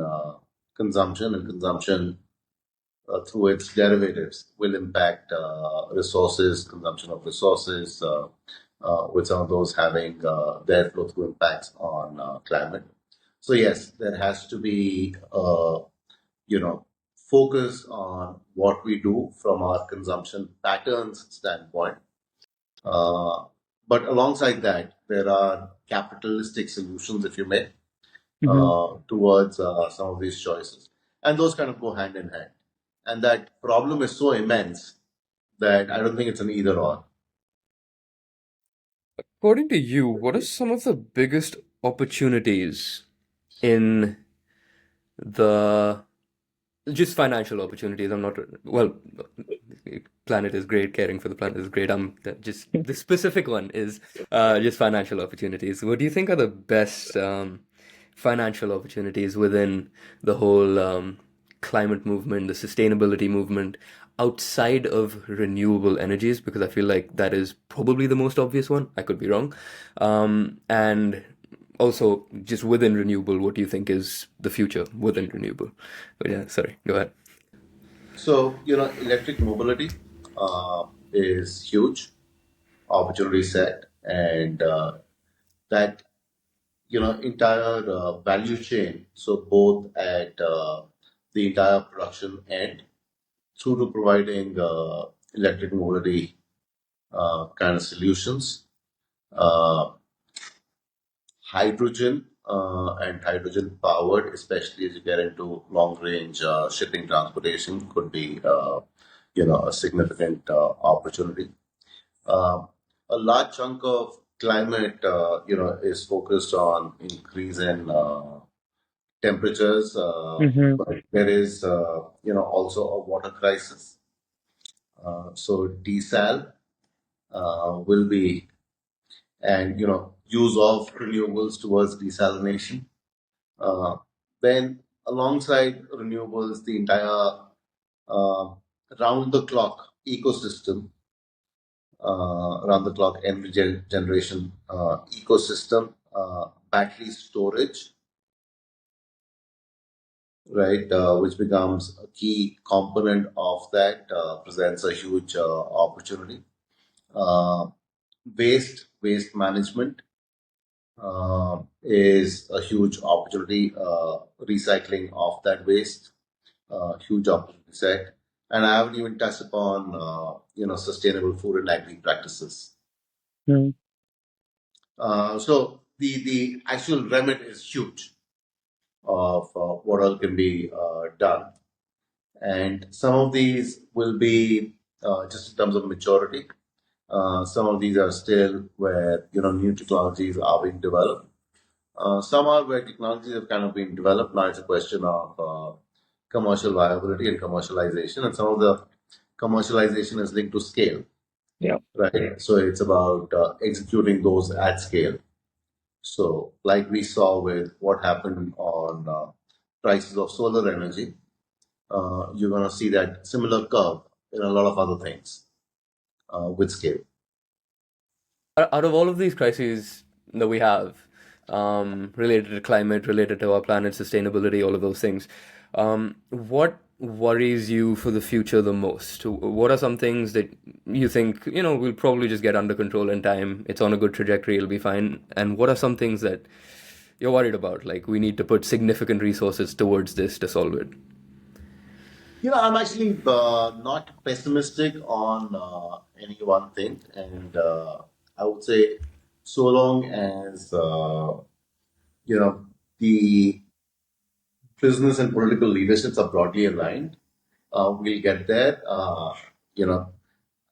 consumption, and consumption through its derivatives will impact resources, consumption of resources, with some of those having their flow through impacts on climate. So yes, there has to be focus on what we do from our consumption patterns standpoint. Uh, but alongside that, there are capitalistic solutions, if you may, Hmm. towards some of these choices. And those kind of go hand in hand. And that problem is so immense that I don't think it's an either or. According to you, what are some of the biggest opportunities in the just financial opportunities? I'm not, well, planet is great, caring for the planet is great. Just the specific one is just financial opportunities. What do you think are the best financial opportunities within the whole climate movement, the sustainability movement, outside of renewable energies? Because I feel like that is probably the most obvious one. I could be wrong. And also, just within renewable, what do you think is the future within renewable? But yeah, sorry, go ahead. So, electric mobility is huge, opportunity set, and that, entire value chain. So, both at the entire production end through to providing electric mobility kind of solutions. Uh, Hydrogen and hydrogen powered, especially as you get into long range shipping transportation, could be a significant opportunity. Uh, a large chunk of climate, is focused on increase in temperatures, Hmm. but there is, also a water crisis. So desal will be, and use of renewables towards desalination. Uh, then, alongside renewables, the entire uh, round the clock ecosystem, round the clock energy generation ecosystem, battery storage, right, which becomes a key component of that, presents a huge opportunity. Uh, waste management is a huge opportunity. Recycling of that waste, huge opportunity set. And I haven't even touched upon sustainable food and agri practices. So the actual remit is huge of what all can be done. And some of these will be just in terms of maturity. Some of these are still where new technologies are being developed. Some are where technologies have kind of been developed. Now it's a question of commercial viability and commercialization, and some of the commercialization is linked to scale, Yeah. right? So it's about executing those at scale. So, like we saw with what happened on prices of solar energy, you're going to see that similar curve in a lot of other things with scale. Out of all of these crises that we have, related to climate, related to our planet, sustainability, all of those things, what worries you for the future the most? What are some things that you think, we'll probably just get under control in time? It's on a good trajectory, it'll be fine. And what are some things that you're worried about? Like, we need to put significant resources towards this to solve it. I'm actually not pessimistic on any one thing, and I would say so long as the business and political leaderships are broadly aligned, we'll get there. You know,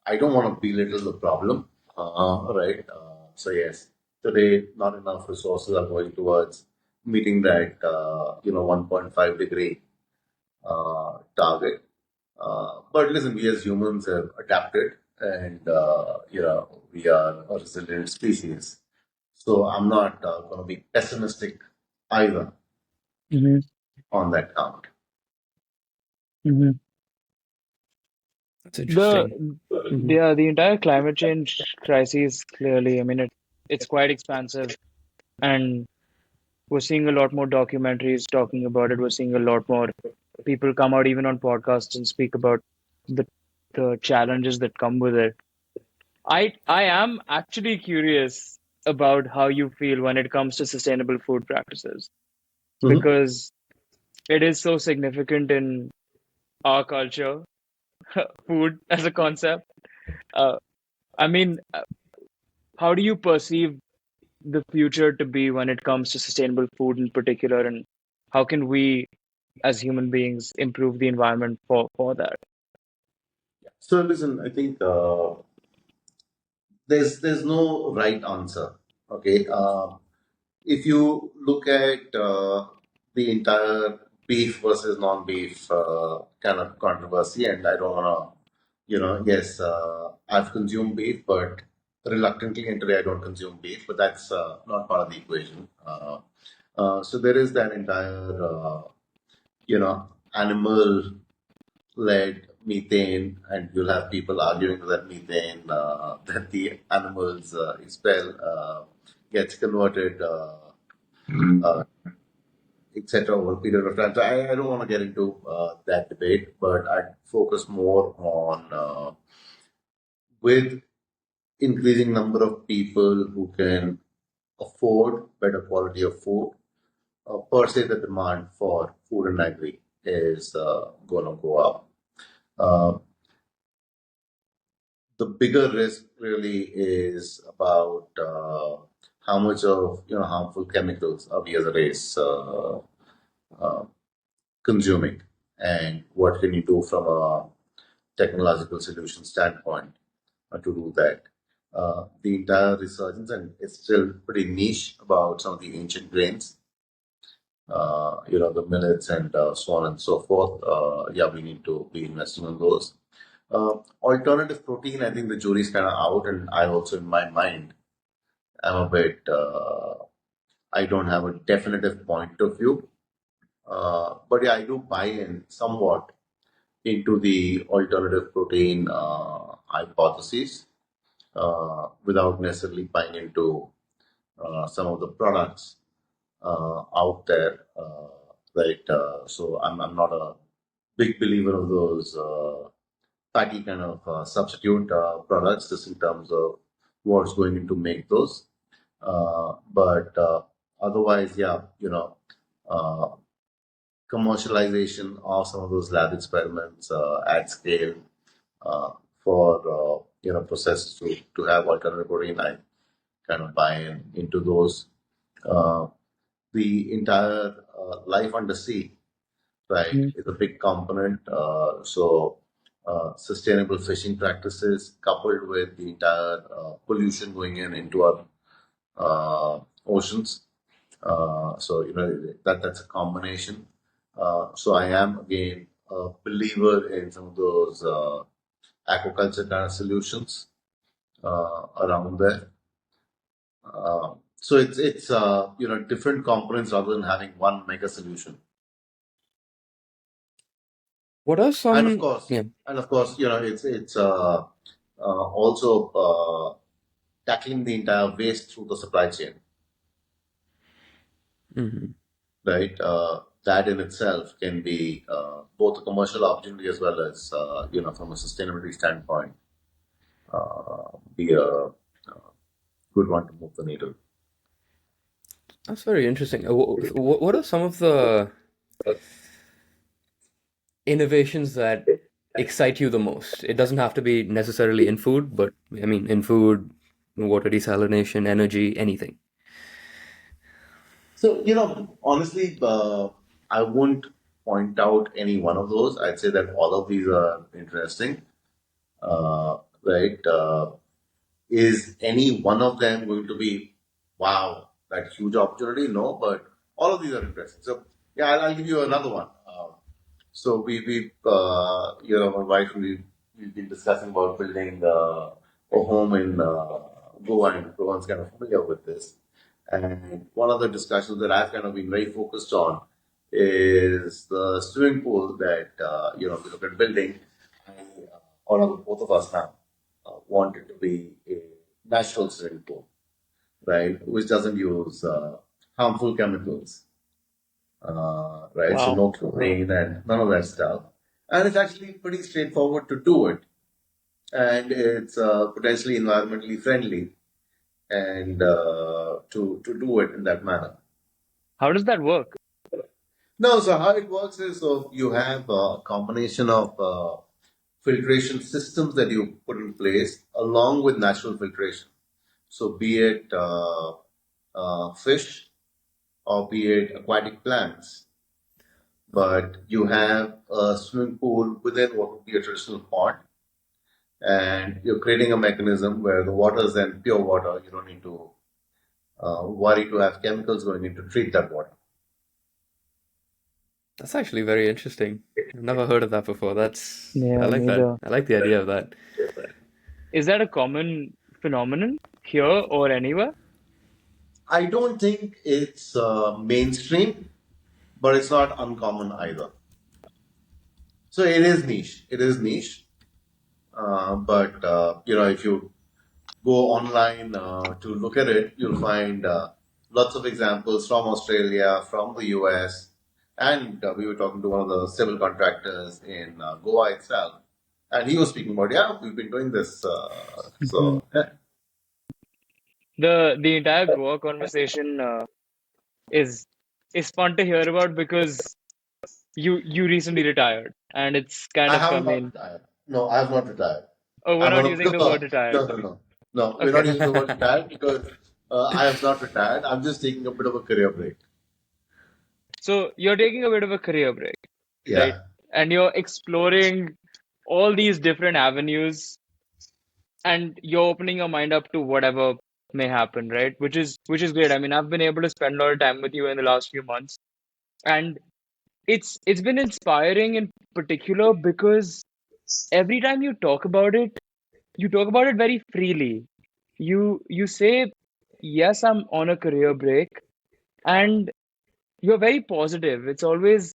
I don't want to belittle the problem, right? So yes, today not enough resources are going towards meeting that 1.5 degree target. But listen, we as humans have adapted, and we are a resilient species. So I'm not going to be pessimistic either Hmm. on that count. Hmm. That's The interesting. Hmm. the entire climate change crisis clearly, I mean, it's quite expansive, and we're seeing a lot more documentaries talking about it. We're seeing a lot more people come out even on podcasts and speak about the the challenges that come with it. I am actually curious about how you feel when it comes to sustainable food practices Mhm. because it is so significant in our culture, food as a concept. Uh, I mean, how do you perceive the future to be when it comes to sustainable food in particular, and how can we as human beings improve the environment for that? So listen, I think there's no right answer. Okay, if you look at the entire beef versus non-beef kind of controversy, and I don't want to, yes, I've consumed beef, but reluctantly, and today I don't consume beef, but that's not part of the equation. So there is that entire, animal led methane, and you'll have people arguing that methane that the animals expel gets converted, uh, etc., over a period of time. So I don't want to get into that debate, but I'd focus more on with increasing number of people who can afford better quality of food. Per se, the demand for food and agri is going to go up. Uh, the bigger risk really is about how much of harmful chemicals are we as a race uh, consuming, and what can you do from a technological solution standpoint to do that. The entire resurgence, and it's still pretty niche about some of the ancient grains, the millets and so on and so forth. Yeah, we need to be investing on those. Alternative protein, I think the jury's kind of out, and I also, in my mind, am a bit, I don't have a definitive point of view. But yeah, I do buy in somewhat into the alternative protein hypothesis without necessarily buying into some of the products out there. Right. So I'm not a big believer of those fatty kind of substitute products, just in terms of what's going into make those. But otherwise, yeah, uh, commercialization of some of those lab experiments at scale uh, for processes to have alternative protein. I kind of buy into those. Uh, the entire life under sea. right, is a big component. Sustainable fishing practices coupled with the entire pollution going into our oceans. That's a combination. So I am again a believer in some of those aquaculture kind of solutions around there. So it's different components rather than having one mega solution. What are And of some? course, Yeah. it's also tackling the entire waste through the supply chain, Hmm. right? That in itself can be both a commercial opportunity as well as from a sustainability standpoint, be a good one to move the needle. That's very interesting. What are some of the innovations that excite you the most? It doesn't have to be necessarily in food, but I mean, in food, water desalination, energy, anything. So, honestly, I wouldn't point out any one of those. I'd say that all of these are interesting, right? Is any one of them going to be, wow, that huge opportunity? No, but all of these are interesting. So, yeah, I'll give you another one. So my wife, we've been discussing about building a home in Goa, and everyone's kind of familiar with this. And one of the discussions that I've kind of been very focused on is the swimming pool that we look at building. I, All of both of us now want it to be a natural swimming pool, right, which doesn't use harmful chemicals, right? So Wow. no chlorine and none of that stuff. And it's actually pretty straightforward to do it, and it's potentially environmentally friendly, and to do it in that manner. How does that work? No, so how it works is, so you have a combination of filtration systems that you put in place along with natural filtration. So be it fish or be it aquatic plants, but you have a swimming pool within what would be a traditional pond, and you're creating a mechanism where the water is then pure water. You don't need to worry to have chemicals going in to treat that water. That's actually very interesting. I've never heard of that before. I Yeah, like that. neither. I like the idea of that. Is that a common phenomenon here or anywhere? I don't think it's mainstream, but it's not uncommon either. So it is niche. It is niche, but if you go online to look at it, you'll find lots of examples from Australia, from the US, and we were talking to one of the civil contractors in Goa itself, and he was speaking about, yeah, we've been doing this. Mhm. The entire Goa conversation is is fun to hear about because you recently retired and it's kind I of have come not in. retired. No, I have not retired. Oh, we're I'm not on a bit using of the word a retired. no. We're not Okay. using the word retired because I have not retired. I'm just taking a bit of a career break. So you're taking a bit of a career break, right? Yeah. And you're exploring all these different avenues and you're opening your mind up to whatever may happen, right? Which is great. I mean, I've been able to spend a lot of time with you in the last few months, and it's been inspiring in particular because every time you talk about it very freely. You say, yes, I'm on a career break, and you're very positive. It's always,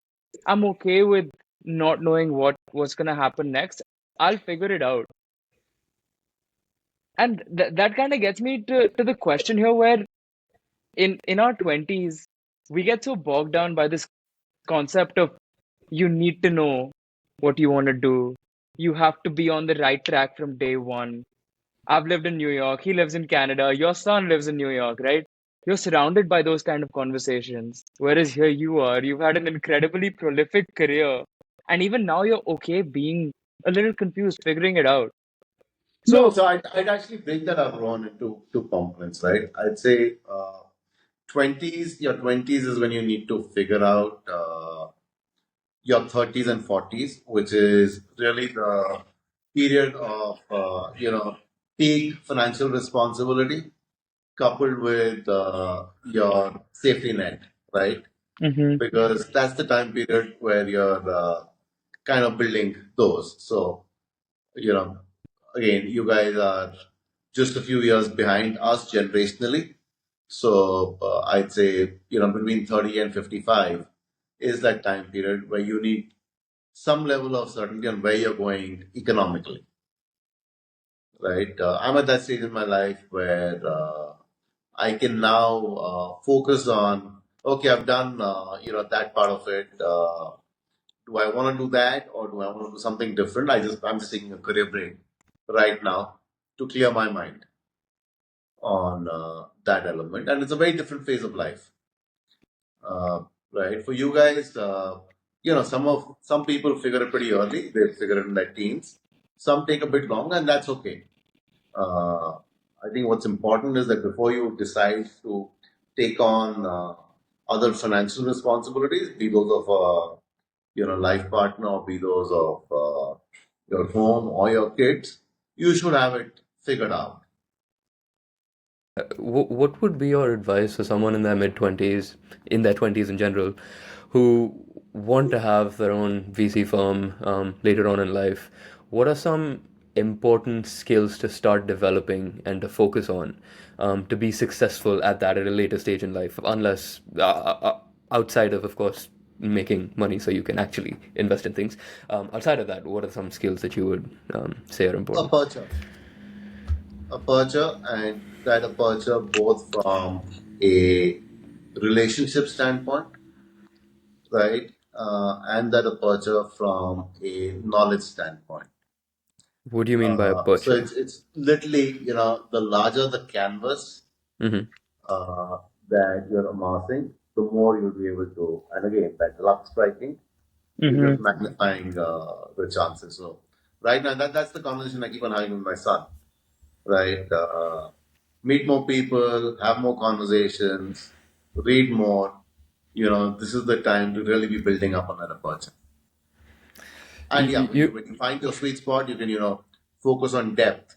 I'm okay with not knowing what's gonna happen next. I'll figure it out. And that kind of gets me to the question here where in our 20s, we get so bogged down by this concept of you need to know what you want to do. You have to be on the right track from day one. I've lived in New York. He lives in Canada. Your son lives in New York, right? You're surrounded by those kind of conversations. Whereas here you are, you've had an incredibly prolific career. And even now you're okay being a little confused, figuring it out. No, So, so I'd actually break that up, Ron, into two components, right? I'd say 20s, your 20s is when you need to figure out your 30s and 40s, which is really the period of, peak financial responsibility coupled with your safety net, right? Mm-hmm. Because that's the time period where you're kind of building those. So, you know, again, you guys are just a few years behind us generationally. So I'd say, between 30 and 55 is that time period where you need some level of certainty on where you're going economically, right? I'm at that stage in my life where I can now focus on, okay, I've done, that part of it. Do I want to do that or do I want to do something different? I'm just taking a career break right now to clear my mind on that element. And it's a very different phase of life. Uh, right? For you guys, some people figure it pretty early. They figure it in their teens. Some take a bit long, and that's okay. Uh, I think what's important is that before you decide to take on other financial responsibilities, be those of a life partner, or be those of your home or your kids, you should have it figured out. What would be your advice for someone in their mid-20s, in their 20s in general, who want to have their own VC firm later on in life? What are some important skills to start developing and to focus on to be successful at that at a later stage in life? Unless outside of course, making money so you can actually invest in things. Outside of that, what are some skills that you would say are important? Aperture, aperture, and that aperture both from a relationship standpoint, right? And that aperture from a knowledge standpoint. What do you mean by So aperture? it's literally, the larger the canvas Mm-hmm. uh, that you're amassing, the more you'll be able to, and again, that luck striking is Mm-hmm. just magnifying the chances. So right now, that's the conversation I keep on having with my son, right? Meet more people, have more conversations, read more. This is the time to really be building up on that aperture. And yeah, when you You when you find your sweet spot, you can focus on depth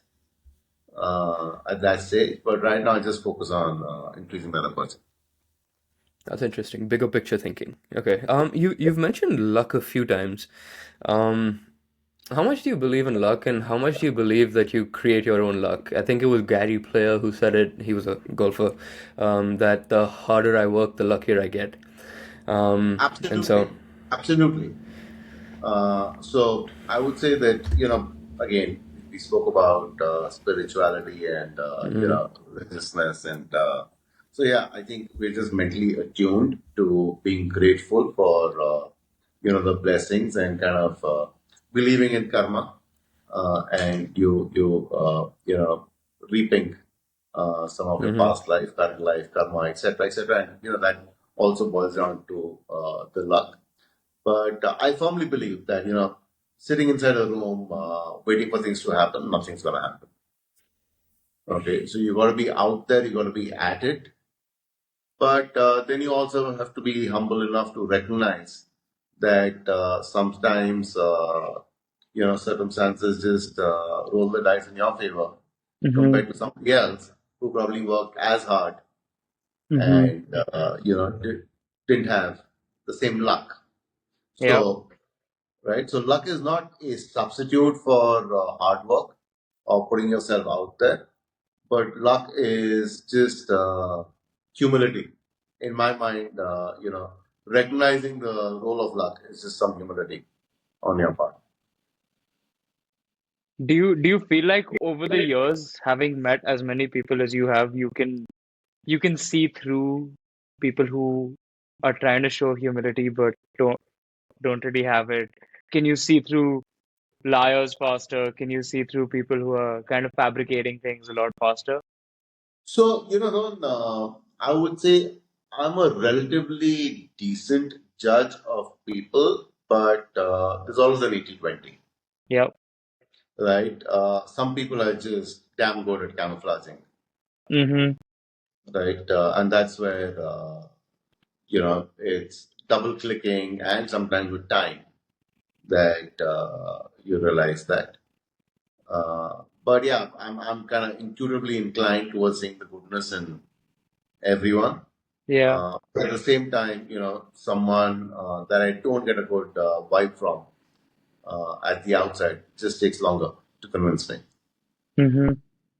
at that stage. But right now, I just focus on increasing that aperture. That's interesting. Bigger picture thinking. Okay. You've mentioned luck a few times. Um, how much do you believe in luck, and how much do you believe that you create your own luck? I think it was Gary Player who said it. He was a golfer. That the harder I work, the luckier I get. And so, Absolutely, absolutely. So I would say that again we spoke about spirituality and mhm, religiousness, and so yeah, I think we're just mentally attuned to being grateful for the blessings and kind of believing in karma, and reaping some of your mhm. past life, current life, karma, etc., etc., and that also boils down to the luck. But I firmly believe that, sitting inside a room, waiting for things to happen, nothing's going to happen. Okay. So you got to be out there, you got to be at it. But then you also have to be humble enough to recognize that sometimes, circumstances just roll the dice in your favor Mm-hmm. compared to somebody else who probably worked as hard Mm-hmm. and, didn't have the same luck. Yeah. So, right? So luck is not a substitute for hard work or putting yourself out there, but luck is just humility. In my mind, recognizing the role of luck is just some humility on your part. Do you feel like over the years, having met as many people as you have, you can see through people who are trying to show humility but don't really have it? Can you see through liars faster? Can you see through people who are kind of fabricating things a lot faster? So, Rohan, I would say I'm a relatively decent judge of people, but there's always an 80-20, Yeah. right? Some people are just damn good at camouflaging, Mm-hmm. right? And that's where it's double clicking, and sometimes with time that you realize that. But yeah, I'm kind of intuitively inclined towards seeing the goodness in everyone. Yeah. At the same time, someone that I don't get a good vibe from at the outside just takes longer to convince me. Hmm.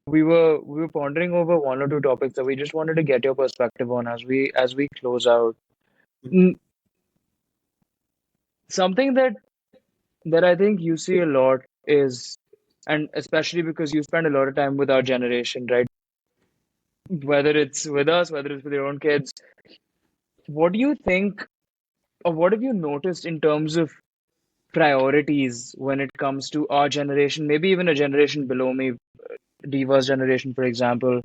We were pondering over one or two topics that we just wanted to get your perspective on as we close out. Mm, Something that I think you see a lot is, and especially because you spend a lot of time with our generation, right? Whether it's with us, whether it's with your own kids, what do you think, or what have you noticed in terms of priorities when it comes to our generation, maybe even a generation below me, Diva's generation, for example?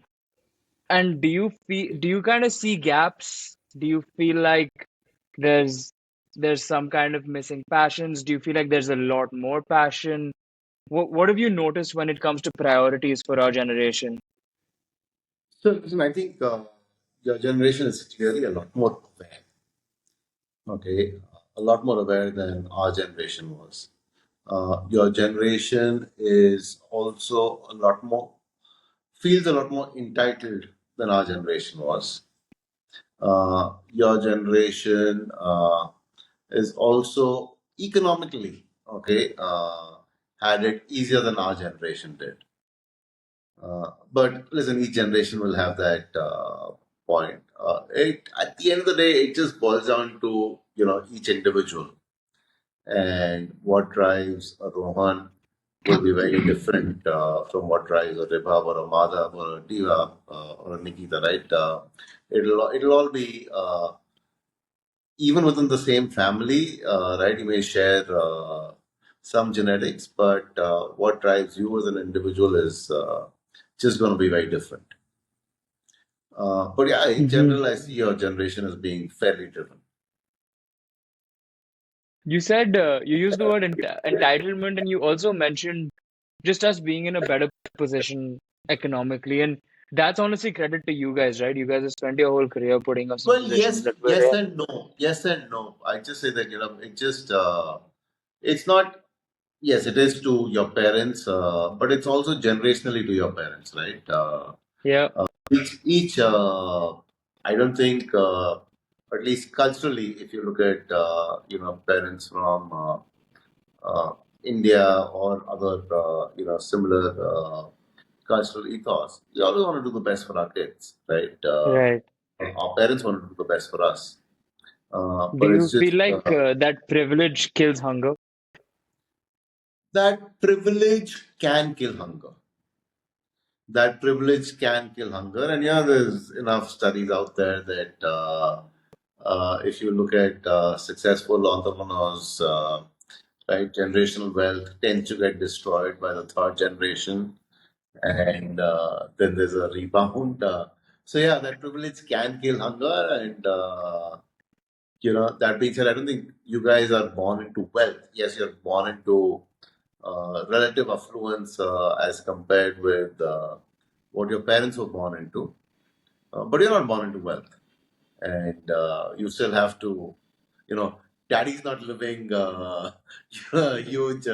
And do you kind of see gaps? Do you feel like there's there's some kind of missing passions? Do you feel like there's a lot more passion? What have you noticed when it comes to priorities for our generation? So, listen, I think your generation is clearly a lot more aware, okay, a lot more aware than our generation was. Your generation is also a lot more, feels a lot more entitled than our generation was. Your generation is also economically, okay, had it easier than our generation did. But listen, each generation will have that point. At the end of the day, it just boils down to each individual, and what drives a Rohan will be very different from what drives a Ribhav or a Madhav or a Diva or a Nikita, right? It'll all be even within the same family, right? You may share some genetics, but what drives you as an individual is just going to be very different. But yeah, in Hmm. general, I see your generation as being fairly driven. You said you used the word entitlement, and you also mentioned just us being in a better position economically, and that's honestly credit to you guys, right? You guys have spent your whole career putting us in Well, positions yes, that we're yes in. and no. Yes and no. I just say that, it just, it's not, yes, it is to your parents, but it's also generationally to your parents, right? Yeah, Each I don't think, at least culturally, if you look at, parents from India or other, similar cultural ethos, we always want to do the best for our kids, right? right. Our parents want to do the best for us. Do But you it's just feel like that privilege kills hunger? that privilege can kill hunger. That privilege can kill hunger. And yeah, there's enough studies out there that if you look at successful entrepreneurs, right, generational wealth tends to get destroyed by the third generation. And then there's a rebound. So yeah, that privilege can kill hunger. And that being said, I don't think you guys are born into wealth. Yes, you're born into relative affluence as compared with what your parents were born into. But you're not born into wealth. And you still have to, you know, daddy's not living a huge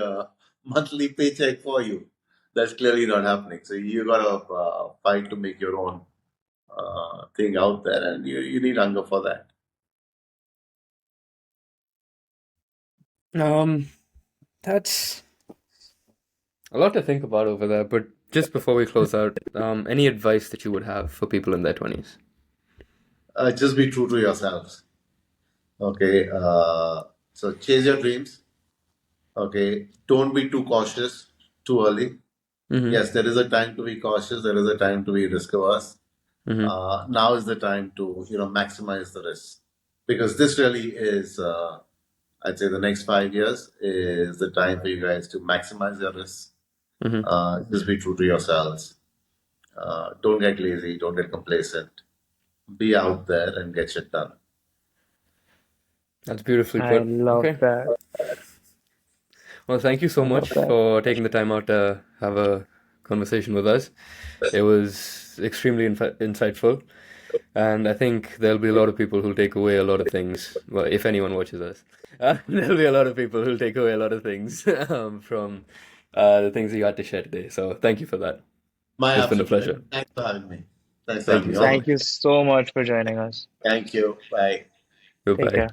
monthly paycheck for you. That's clearly not happening. So you got to fight to make your own thing out there, and you need hunger for that. Um, that's a lot to think about over there. But just before we close out, any advice that you would have for people in their 20s? Just be true to yourselves. Okay. So chase your dreams. Okay. Don't be too cautious too early. Mm-hmm. Yes, there is a time to be cautious. There is a time to be risk averse. Mm-hmm. Now is the time to maximize the risk, because this really is, I'd say, the next 5 years is the time for you guys to maximize your risk. Mm-hmm. Just be true to yourselves. Don't get lazy. Don't get complacent. Be out there and get shit done. That's beautifully I put. love Okay. that. Well, thank you I so love much that. for taking the time out to have a conversation with us. It was extremely insightful. And I think there'll be a lot of people who'll take away a lot of things. Well, if anyone watches us, there'll be a lot of people who'll take away a lot of things from the things that you had to share today. So thank you for that. My It's been a absolute pleasure. pleasure. Thanks for having me. Thanks for Thank having you me. so All the Thank much. you best. so much for joining us. Thank you. Bye. Take Goodbye. care.